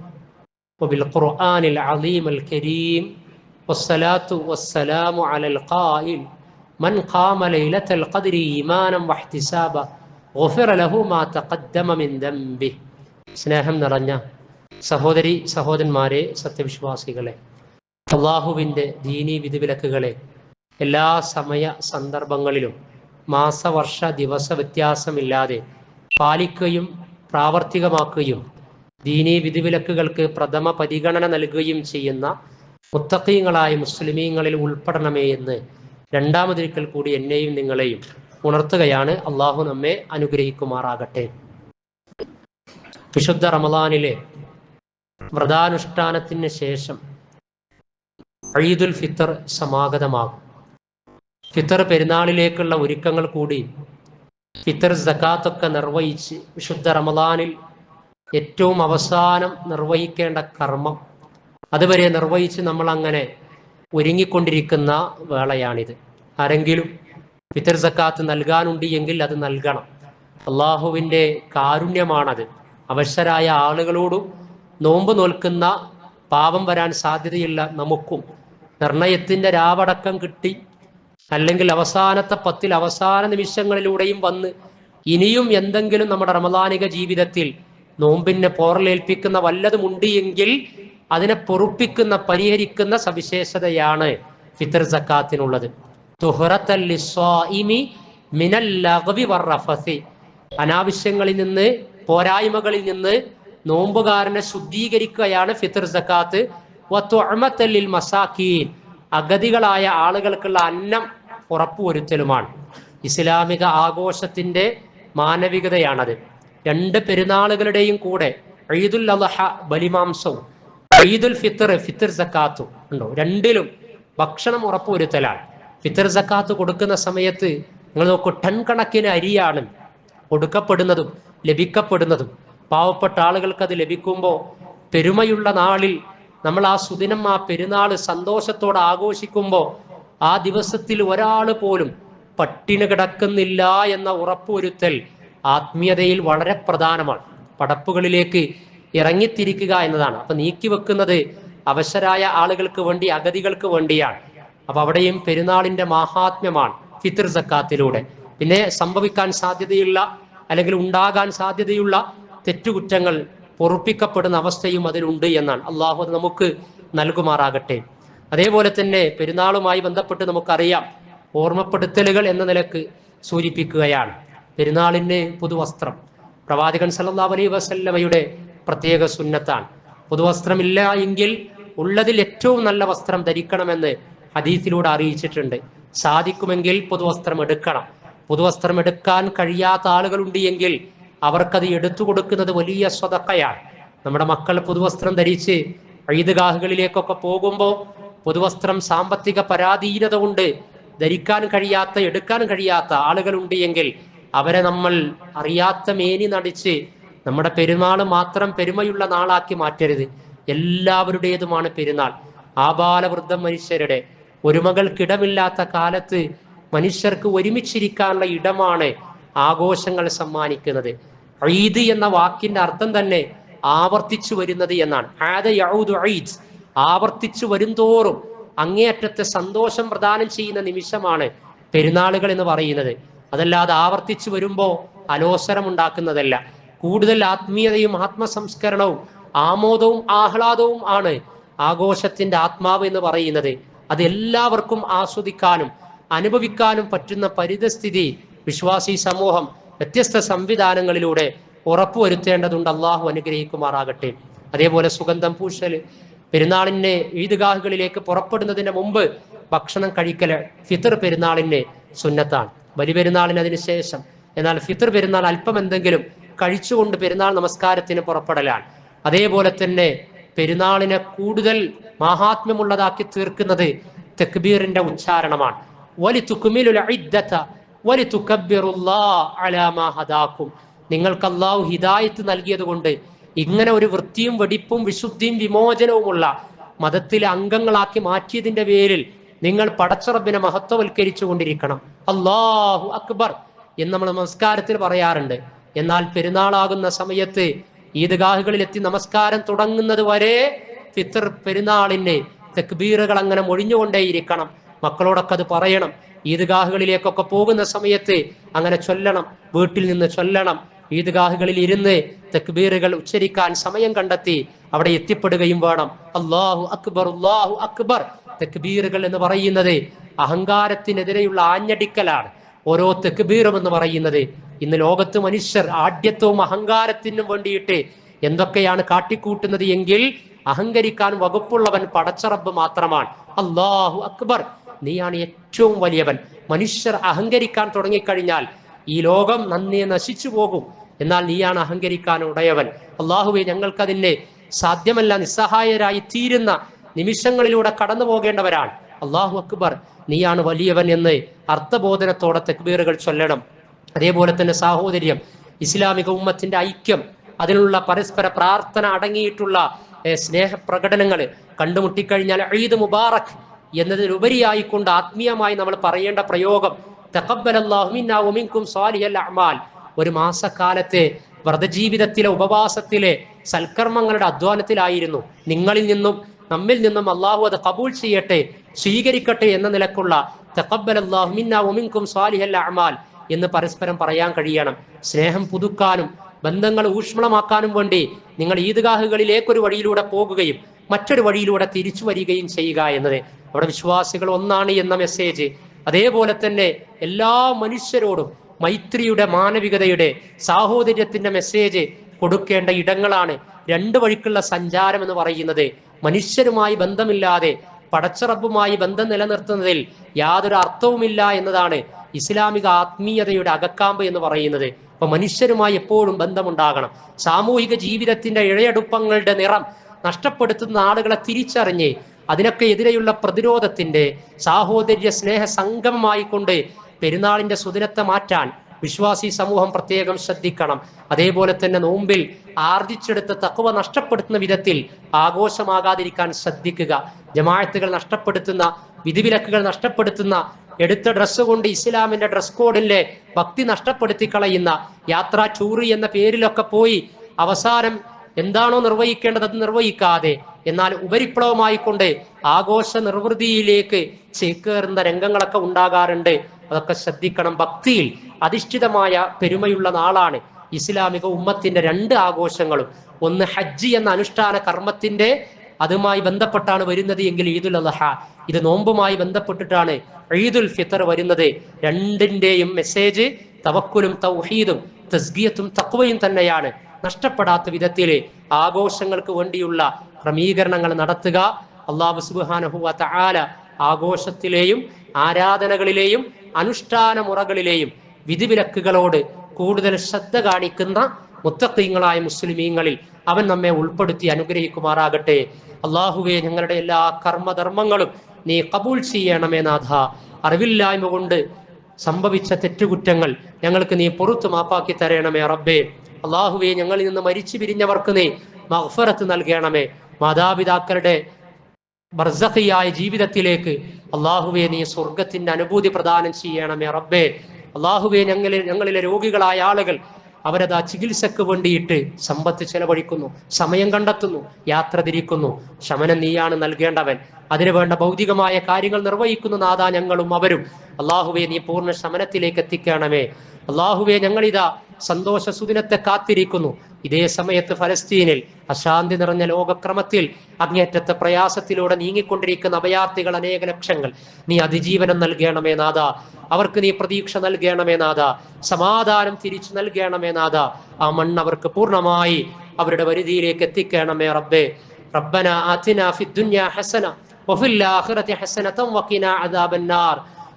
وبالقرآن العظيم الكريم والصلاة والسلام على القائل من قام ليلة القدر إيمانا واحتسابا غفر له ما تقدم من ذنبه. സ്നേഹം നിറഞ്ഞ സഹോദരി സഹോദരന്മാരെ, സത്യവിശ്വാസികളെ, അള്ളാഹുവിൻ്റെ ദീനീ വിധിവിലക്കുകളെ എല്ലാ സമയ സന്ദർഭങ്ങളിലും മാസവർഷ ദിവസ വ്യത്യാസമില്ലാതെ പാലിക്കുകയും പ്രാവർത്തികമാക്കുകയും ദീനീ വിധിവിലക്കുകൾക്ക് പ്രഥമ പരിഗണന നൽകുകയും ചെയ്യുന്ന മുത്തഖീങ്ങളായ മുസ്ലിമീങ്ങളിൽ ഉൾപ്പെടണമേ എന്ന് രണ്ടാമതൊരിക്കൽ കൂടി എന്നെയും നിങ്ങളെയും ഉണർത്തുകയാണ്. അള്ളാഹു നമ്മെ അനുഗ്രഹിക്കുമാറാകട്ടെ. വിശുദ്ധ റമളാനിലെ വ്രതാനുഷ്ഠാനത്തിന് ശേഷം ഈദുൽ ഫിത്തർ സമാഗതമാകും. ഫിത്തർ പെരുന്നാളിലേക്കുള്ള ഒരുക്കങ്ങൾ കൂടി ഫിത്തർ സകാത്തൊക്കെ നിർവഹിച്ച് വിശുദ്ധ റമളാനിൽ ഏറ്റവും അവസാനം നിർവഹിക്കേണ്ട കർമ്മം അതുവരെ നിർവഹിച്ച് നമ്മൾ അങ്ങനെ ഒരുങ്ങിക്കൊണ്ടിരിക്കുന്ന വേളയാണിത്. ആരെങ്കിലും ഫിത്തർ സക്കാത്ത് നൽകാനുണ്ട് എങ്കിൽ അത് നൽകണം. അള്ളാഹുവിൻ്റെ കാരുണ്യമാണത്. അവശരായ ആളുകളോടും നോമ്പ് നോൽക്കുന്ന പാപം വരാൻ സാധ്യതയില്ല നമുക്കും നിർണയത്തിൻ്റെ രാവടക്കം കിട്ടി, അല്ലെങ്കിൽ അവസാനത്തെ 10 അവസാന നിമിഷങ്ങളിലൂടെയും വന്ന് ഇനിയും എന്തെങ്കിലും നമ്മുടെ റമളാനിക ജീവിതത്തിൽ നോമ്പിനെ പോറലേൽപ്പിക്കുന്ന വല്ലതുമുണ്ട് എങ്കിൽ അതിനെ പൊറുപ്പിക്കുന്ന പരിഹരിക്കുന്ന സവിശേഷതയാണ് ഫിത്തർ സക്കാത്തിനുള്ളത്. തുഹറത്തൽ ലിസ്വാഇമി മിനൽ ലഗ്വി വറഫസി, അനാവശ്യങ്ങളിൽ നിന്ന് പോരായ്മകളിൽ നിന്ന് നോമ്പുകാരനെ ശുദ്ധീകരിക്കുകയാണ് ഫിത്തർ സക്കാത്ത്. വതുഅമത്തൽ ലിൽ മസാകീൻ, അഗതികളായ ആളുകൾക്കുള്ള അന്നം ഉറപ്പുവരുത്തലുമാണ്. ഇസ്ലാമിക ആഘോഷത്തിന്റെ മാനവികതയാണത്. 2 പെരുന്നാളുകളുടെയും കൂടെ ഈദുൽ അദ്ഹ ബലിമാംസവും ഈദുൽ ഫിത്തർ ഫിത്തർ സക്കാത്തും ഉണ്ടോ, രണ്ടിലും ഭക്ഷണം ഉറപ്പുവരുത്തലാണ്. ഫിത്തർ സക്കാത്ത് കൊടുക്കുന്ന സമയത്ത് നിങ്ങൾ നോക്കൂ, ടൺ കണക്കിന് അരിയാണ് കൊടുക്കപ്പെടുന്നതും ലഭിക്കപ്പെടുന്നതും. പാവപ്പെട്ട ആളുകൾക്ക് അത് ലഭിക്കുമ്പോൾ പെരുമയുള്ള നാളിൽ നമ്മൾ ആ സുദിനം, ആ പെരുന്നാൾ സന്തോഷത്തോടെ ആഘോഷിക്കുമ്പോൾ ആ ദിവസത്തിൽ ഒരാൾ പോലും പട്ടിണി കിടക്കുന്നില്ല എന്ന ഉറപ്പുവരുത്തൽ ആത്മീയതയിൽ വളരെ പ്രധാനമാണ്. പടപ്പുകളിലേക്ക് ഇറങ്ങിത്തിരിക്കുക എന്നതാണ്. അപ്പൊ നീക്കി വെക്കുന്നത് അവശരായ ആളുകൾക്ക് വേണ്ടി, അഗതികൾക്ക് വേണ്ടിയാണ്. അപ്പൊ അവിടെയും പെരുന്നാളിന്റെ മാഹാത്മ്യമാണ് ഫിത്ർ സക്കാത്തിലൂടെ. പിന്നെ സംഭവിക്കാൻ സാധ്യതയുള്ള അല്ലെങ്കിൽ ഉണ്ടാകാൻ സാധ്യതയുള്ള തെറ്റുകുറ്റങ്ങൾ പൊറുപ്പിക്കപ്പെടുന്ന അവസ്ഥയും അതിലുണ്ട് എന്നാണ്. അള്ളാഹു അത് നമുക്ക് നൽകുമാറാകട്ടെ. അതേപോലെ തന്നെ പെരുന്നാളുമായി ബന്ധപ്പെട്ട് നമുക്കറിയാം, ഓർമ്മപ്പെടുത്തലുകൾ എന്ന നിലക്ക് സൂചിപ്പിക്കുകയാണ്. പെരുന്നാളിന് പുതുവസ്ത്രം പ്രവാചകൻ സല്ലല്ലാഹു അലൈഹി വസല്ലമയുടെ പ്രത്യേക സുന്നത്താണ്. പുതുവസ്ത്രമില്ല എങ്കിൽ ഉള്ളതിൽ ഏറ്റവും നല്ല വസ്ത്രം ധരിക്കണമെന്ന് ഹദീസിലൂടെ അറിയിച്ചിട്ടുണ്ട്. സാധിക്കുമെങ്കിൽ പുതുവസ്ത്രം എടുക്കണം. പുതുവസ്ത്രം എടുക്കാൻ കഴിയാത്ത ആളുകളുണ്ട് എങ്കിൽ അവർക്കത് എടുത്തു കൊടുക്കുന്നത് വലിയ സ്വതക്കയാണ്. നമ്മുടെ മക്കൾ പുതുവസ്ത്രം ധരിച്ച് ഈദ്ഗാഹുകളിലേക്കൊക്കെ പോകുമ്പോൾ പുതുവസ്ത്രം സാമ്പത്തിക പരാധീനത കൊണ്ട് ധരിക്കാൻ കഴിയാത്ത, എടുക്കാൻ കഴിയാത്ത ആളുകളുണ്ട് എങ്കിൽ അവരെ നമ്മൾ അറിയാത്ത മേനി നടിച്ച് നമ്മുടെ പെരുന്നാൾ മാത്രം പെരുമയുള്ള നാളാക്കി മാറ്റരുത്. എല്ലാവരുടേതുമാണ് പെരുന്നാൾ. ആബാലവൃദ്ധ മനുഷ്യരുടെ ഒരുമകൾക്കിടമില്ലാത്ത കാലത്ത് മനുഷ്യർക്ക് ഒരുമിച്ചിരിക്കാനുള്ള ഇടമാണ് ആഘോഷങ്ങൾ സമ്മാനിക്കുന്നത്. ഈദ് എന്ന വാക്കിന്റെ അർത്ഥം തന്നെ ആവർത്തിച്ചു വരുന്നത് എന്നാണ്. ആദ യഊദു ഈദ്, ആവർത്തിച്ചു വരുംതോറും അങ്ങേയറ്റത്തെ സന്തോഷം പ്രദാനം ചെയ്യുന്ന നിമിഷമാണ് പെരുന്നാളുകൾ എന്ന് പറയുന്നത്. അതല്ലാതെ ആവർത്തിച്ചു വരുമ്പോൾ അലോസരം ഉണ്ടാക്കുന്നതല്ല. കൂടുതൽ ആത്മീയതയും ആത്മസംസ്കരണവും ആമോദവും ആഹ്ലാദവും ആണ് ആഘോഷത്തിന്റെ ആത്മാവ് എന്ന് പറയുന്നത്. അത് എല്ലാവർക്കും ആസ്വദിക്കാനും അനുഭവിക്കാനും പറ്റുന്ന പരിതസ്ഥിതി വിശ്വാസി സമൂഹം വ്യത്യസ്ത സംവിധാനങ്ങളിലൂടെ ഉറപ്പുവരുത്തേണ്ടതുണ്ട്. അള്ളാഹു അനുഗ്രഹിക്കുമാറാകട്ടെ. അതേപോലെ സുഗന്ധം പൂശൽ, പെരുന്നാളിന് ഈദ്ഗാഹുകളിലേക്ക് പുറപ്പെടുന്നതിന് മുമ്പ് ഭക്ഷണം കഴിക്കൽ ഫിത്ർ പെരുന്നാളിന് സുന്നത്താണ്. ബലിപെരുന്നാളിന് അതിന് ശേഷം. എന്നാൽ ഫിത്ർ പെരുന്നാൾ അല്പം എന്തെങ്കിലും കഴിച്ചുകൊണ്ട് പെരുന്നാൾ നമസ്കാരത്തിന് പുറപ്പെടലാണ്. അതേപോലെ തന്നെ പെരുന്നാളിനെ കൂടുതൽ മഹാത്മ്യമുള്ളതാക്കി തീർക്കുന്നത് തക്ബീറിന്റെ ഉച്ചാരണമാണ്. വലിതുക്മിലുൽ ഇദ്ദത വലിതുകബ്ബിറുല്ലാഹ അലാ മാ ഹദാകും, നിങ്ങൾക്ക് അല്ലാഹു ഹിദായത്ത് നൽകിയത് കൊണ്ട് ഇങ്ങനെ ഒരു വൃത്തിയും വെടിപ്പും വിശുദ്ധിയും വിമോചനവുമുള്ള മതത്തിലെ അംഗങ്ങളാക്കി മാറ്റിയതിന്റെ പേരിൽ നിങ്ങൾ പടച്ചറബിനെ മഹത്വവൽക്കരിച്ചു കൊണ്ടിരിക്കണം. അല്ലാഹു അക്ബർ എന്ന് നമ്മൾ നമസ്കാരത്തിൽ പറയാറുണ്ട്. എന്നാൽ പെരുന്നാളാകുന്ന സമയത്ത് ഈദ്ഗാഹുകളിൽ എത്തി നമസ്കാരം തുടങ്ങുന്നത് വരെ ഫിത്ർ പെരുന്നാളിന് തക്ബീറുകൾ അങ്ങനെ മൊഴിഞ്ഞുകൊണ്ടേയിരിക്കണം. മക്കളോടൊക്കെ അത് പറയണം. ഈദ്ഗാഹുകളിലേക്കൊക്കെ പോകുന്ന സമയത്ത് അങ്ങനെ ചൊല്ലണം, വീട്ടിൽ നിന്ന് ചൊല്ലണം. ഈദ്ഗാഹുകളിൽ ഇരുന്ന് തക്ബീറുകൾ ഉച്ചരിക്കാൻ സമയം കണ്ടെത്തി അവിടെ എത്തിപ്പെടുകയും വേണം. അല്ലാഹു അക്ബർ, അല്ലാഹു അക്ബർ. തക്ബീറുകൾ എന്ന് പറയുന്നത് അഹങ്കാരത്തിനെതിരെയുള്ള ആഞ്ഞടിക്കലാണ്. ഓരോ തക്ബീറും എന്ന് പറയുന്നത്. ഇന്ന് ലോകത്ത് മനുഷ്യർ ആഢ്യത്വവും അഹങ്കാരത്തിനും വേണ്ടിയിട്ട് എന്തൊക്കെയാണ് കാട്ടിക്കൂട്ടുന്നത് എങ്കിൽ അഹങ്കരിക്കാൻ വകുപ്പുള്ളവൻ പടച്ചറബ് മാത്രമാണ്. അല്ലാഹു അക്ബർ, നീയാണ് ഏറ്റവും വലിയവൻ. മനുഷ്യർ അഹങ്കരിക്കാൻ തുടങ്ങിക്കഴിഞ്ഞാൽ ഈ ലോകം നന്നേ നശിച്ചു പോകും. എന്നാൽ നീയാണ് അഹങ്കരിക്കാൻ ഉടയവൻ. അള്ളാഹുവെ, ഞങ്ങൾക്കതിന് സാധ്യമല്ല, നിസ്സഹായരായി തീരുന്ന നിമിഷങ്ങളിലൂടെ കടന്നു പോകേണ്ടവരാണ്. അല്ലാഹു അക്ബർ, നീയാണ് വലിയവൻ എന്ന് അർത്ഥബോധനത്തോടെ തക്ബീറുകൾ ചൊല്ലണം. അതേപോലെ തന്നെ സാഹോദര്യം, ഇസ്ലാമിക ഉമ്മത്തിന്റെ ഐക്യം, അതിനുള്ള പരസ്പര പ്രാർത്ഥന അടങ്ങിയിട്ടുള്ള സ്നേഹപ്രകടനങ്ങൾ കണ്ടുമുട്ടിക്കഴിഞ്ഞാൽ ഈദ് മുബാറക് എന്നതിലുപരിയായിക്കൊണ്ട് ആത്മീയമായി നമ്മൾ പറയേണ്ട പ്രയോഗം തഖബ്ബലല്ലാഹു മിന്നാ വമിൻകും സ്വാലിഹൽ അഅ്മാൽ. ഒരു മാസക്കാലത്തെ വ്രതജീവിതത്തിലെ ഉപവാസത്തിലെ സൽക്കർമ്മങ്ങളുടെ അധ്വാനത്തിലായിരുന്നു. നിങ്ങളിൽ നിന്നും നമ്മിൽ നിന്നും അള്ളാഹു അത് കബൂൽ ചെയ്യട്ടെ, സ്വീകരിക്കട്ടെ എന്ന നിലക്കുള്ള തഖബ്ബലല്ലാഹു മിന്നാ വമിൻകും സ്വാലിഹൽ അഅ്മാൽ എന്ന് പരസ്പരം പറയാൻ കഴിയണം. സ്നേഹം പുതുക്കാനും ബന്ധങ്ങൾ ഊഷ്മളമാക്കാനും വേണ്ടി നിങ്ങൾ ഈദ്ഗാഹുകളിലേക്കൊരു വഴിയിലൂടെ പോകുകയും മറ്റൊരു വഴിയിലൂടെ തിരിച്ചു വരികയും ചെയ്യുക എന്നത്. അവിടെ വിശ്വാസികൾ ഒന്നാണ് എന്ന മെസ്സേജ്, അതേപോലെ തന്നെ എല്ലാ മനുഷ്യരോടും മൈത്രിയുടെ, മാനവികതയുടെ, സാഹോദര്യത്തിന്റെ മെസ്സേജ് കൊടുക്കേണ്ട ഇടങ്ങളാണ് രണ്ട് വഴിക്കുള്ള സഞ്ചാരം എന്ന് പറയുന്നത്. മനുഷ്യരുമായി ബന്ധമില്ലാതെ പടച്ചറബുമായി ബന്ധം നിലനിർത്തുന്നതിൽ യാതൊരു അർത്ഥവുമില്ല എന്നതാണ് ഇസ്ലാമിക ആത്മീയതയുടെ അകക്കാമ്പ് എന്ന് പറയുന്നത്. അപ്പൊ മനുഷ്യരുമായി എപ്പോഴും ബന്ധമുണ്ടാകണം. സാമൂഹിക ജീവിതത്തിന്റെ ഇഴയടുപ്പങ്ങളുടെ നിറം നഷ്ടപ്പെടുത്തുന്ന ആളുകളെ തിരിച്ചറിഞ്ഞ് അതിനൊക്കെ എതിരെയുള്ള പ്രതിരോധത്തിന്റെ സാഹോദര്യ സ്നേഹ സംഗമമായി കൊണ്ട് പെരുന്നാളിന്റെ സുദിനത്തെ മാറ്റാൻ വിശ്വാസി സമൂഹം പ്രത്യേകം ശ്രദ്ധിക്കണം. അതേപോലെ തന്നെ നോമ്പിൽ ആർജിച്ചെടുത്ത തഖ്വ നഷ്ടപ്പെടുത്തുന്ന വിധത്തിൽ ആഘോഷമാകാതിരിക്കാൻ ശ്രദ്ധിക്കുക. ജമാഅത്തുകൾ നഷ്ടപ്പെടുത്തുന്ന, വിധിവിലക്കുകൾ നഷ്ടപ്പെടുത്തുന്ന, എടുത്ത ഡ്രസ്സ് കൊണ്ട് ഇസ്ലാമിന്റെ ഡ്രസ് കോഡിലെ ഭക്തി നഷ്ടപ്പെടുത്തി കളയുന്ന, യാത്രാ ടൂറി എന്ന പേരിലൊക്കെ പോയി അവസാനം എന്താണോ നിർവഹിക്കേണ്ടത് അത് നിർവഹിക്കാതെ എന്നാൽ ഉപരിപ്ലവമായിക്കൊണ്ട് ആഘോഷ നിർവൃതിയിലേക്ക് ചേക്കേറുന്ന രംഗങ്ങളൊക്കെ ഉണ്ടാകാറുണ്ട്. അതൊക്കെ ശ്രദ്ധിക്കണം. ഭക്തിയിൽ അധിഷ്ഠിതമായ പെരുമയുള്ള നാളാണ് ഇസ്ലാമിക ഉമ്മത്തിന്റെ രണ്ട് ആഘോഷങ്ങളും. ഒന്ന് ഹജ്ജ് എന്ന അനുഷ്ഠാന കർമ്മത്തിന്റെ അതുമായി ബന്ധപ്പെട്ടാണ് വരുന്നത് എങ്കിൽ ഈദുൽ അദ്ഹ, ഇത് നോമ്പുമായി ബന്ധപ്പെട്ടിട്ടാണ് ഈദുൽ ഫിത്തർ വരുന്നത്. രണ്ടിന്റെയും മെസ്സേജ് തവക്കുലും തൗഹീദും തസ്കിയത്തും തഖ്വയും തന്നെയാണ്. നഷ്ടപ്പെടാത്ത വിധത്തില് ആഘോഷങ്ങൾക്ക് വേണ്ടിയുള്ള ക്രമീകരണങ്ങൾ നടത്തുക. അല്ലാഹു സുബ്ഹാനഹു വ തആല ആഘോഷത്തിലെയും ആരാധനകളിലെയും അനുഷ്ഠാന മുറകളിലെയും വിധിവിലക്കുകളോട് കൂടുതൽ ശ്രദ്ധ കാണിക്കുന്ന മുത്തഖീങ്ങളായ മുസ്ലിമീങ്ങളിൽ അവൻ നമ്മെ ഉൾപ്പെടുത്തി അനുഗ്രഹിക്കുമാറാകട്ടെ. അള്ളാഹുവെ, ഞങ്ങളുടെ എല്ലാ കർമ്മധർമ്മങ്ങളും നീ കബൂൽ ചെയ്യണമേ നാഥ. അറിവില്ലായ്മ കൊണ്ട് സംഭവിച്ച തെറ്റുകുറ്റങ്ങൾ ഞങ്ങൾക്ക് നീ പുറത്തു മാപ്പാക്കി തരണമേ റബ്ബേ. അള്ളാഹുവെ, ഞങ്ങളിൽ നിന്ന് മരിച്ചു പിരിഞ്ഞവർക്ക് നീ മഗ്ഫിറത്ത് നൽകണമേ. മാതാപിതാക്കളുടെ ബർസഖിയായ ജീവിതത്തിലേക്ക് അള്ളാഹുവെ നീ സ്വർഗത്തിന്റെ അനുഭൂതി പ്രദാനം ചെയ്യണമേ റബ്ബേ. അള്ളാഹുവെ, ഞങ്ങളിലെ രോഗികളായ ആളുകൾ അവരതാ ചികിത്സക്ക് വേണ്ടിയിട്ട് സമ്പത്ത് ചെലവഴിക്കുന്നു, സമയം കണ്ടെത്തുന്നു, യാത്ര തിരിക്കുന്നു. ശമനം നീയാണ് നൽകേണ്ടവൻ. അതിനു വേണ്ട ഭൗതികമായ കാര്യങ്ങൾ നിർവഹിക്കുന്നു നാഥാ ഞങ്ങളും അവരും. അള്ളാഹുവെ, നീ പൂർണ്ണ ശമനത്തിലേക്ക് എത്തിക്കണമേ. അള്ളാഹുവെ, ഞങ്ങളിതാ സന്തോഷ സുദിനത്തെ കാത്തിരിക്കുന്നു. ഇതേ സമയത്ത് ഫലസ്തീനിൽ അശാന്തി നിറഞ്ഞ ലോകക്രമത്തിൽ അങ്ങേറ്റത്തെ പ്രയാസത്തിലൂടെ നീങ്ങിക്കൊണ്ടിരിക്കുന്ന അഭയാർത്ഥികൾ അനേക ലക്ഷങ്ങൾ നീ അതിജീവനം നൽകണമേ നാഥ. അവർക്ക് നീ പ്രതീക്ഷ നൽകണമേ നാഥ. സമാധാനം തിരിച്ചു നൽകണമേ നാഥ. ആ മണ്ണ് അവർക്ക് പൂർണ്ണമായി അവരുടെ വരുതിയിലേക്ക് എത്തിക്കണമേ റബ്ബേ. റബ്ബന ആതിനാ ഫിദ്ദുനിയാ ഹസന വഫിൽ ആഖിറതി ഹസനതൻ വഖിനാ അദാബന്നാർ.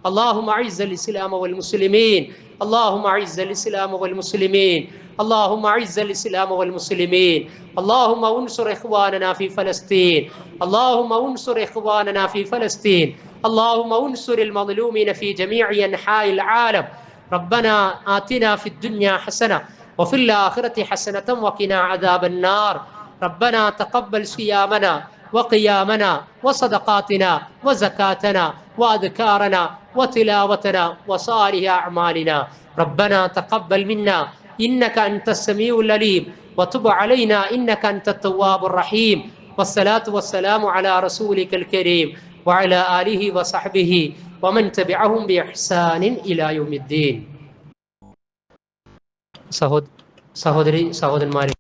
اللهم اعز الاسلام والمسلمين، اللهم اعز الاسلام والمسلمين، اللهم اعز الاسلام والمسلمين، اللهم انصر اخواننا في فلسطين، اللهم انصر اخواننا في فلسطين، اللهم انصر المظلومين في جميع انحاء العالم. ربنا آتنا في الدنيا حسنة وفي الآخرة حسنة وقنا عذاب النار. ربنا تقبل صيامنا وقيامنا وصدقاتنا وزكاتنا وأذكارنا وتلاوتنا وصالح أعمالنا. ربنا تقبل منا إنك أنت السميع العليم وتب علينا إنك أنت التواب الرحيم. والصلاة والسلام على رسولك الكريم وعلى آله وصحبه ومن تبعهم بإحسان إلى يوم الدين. സഹോദരി സഹോദരന്മാരെ,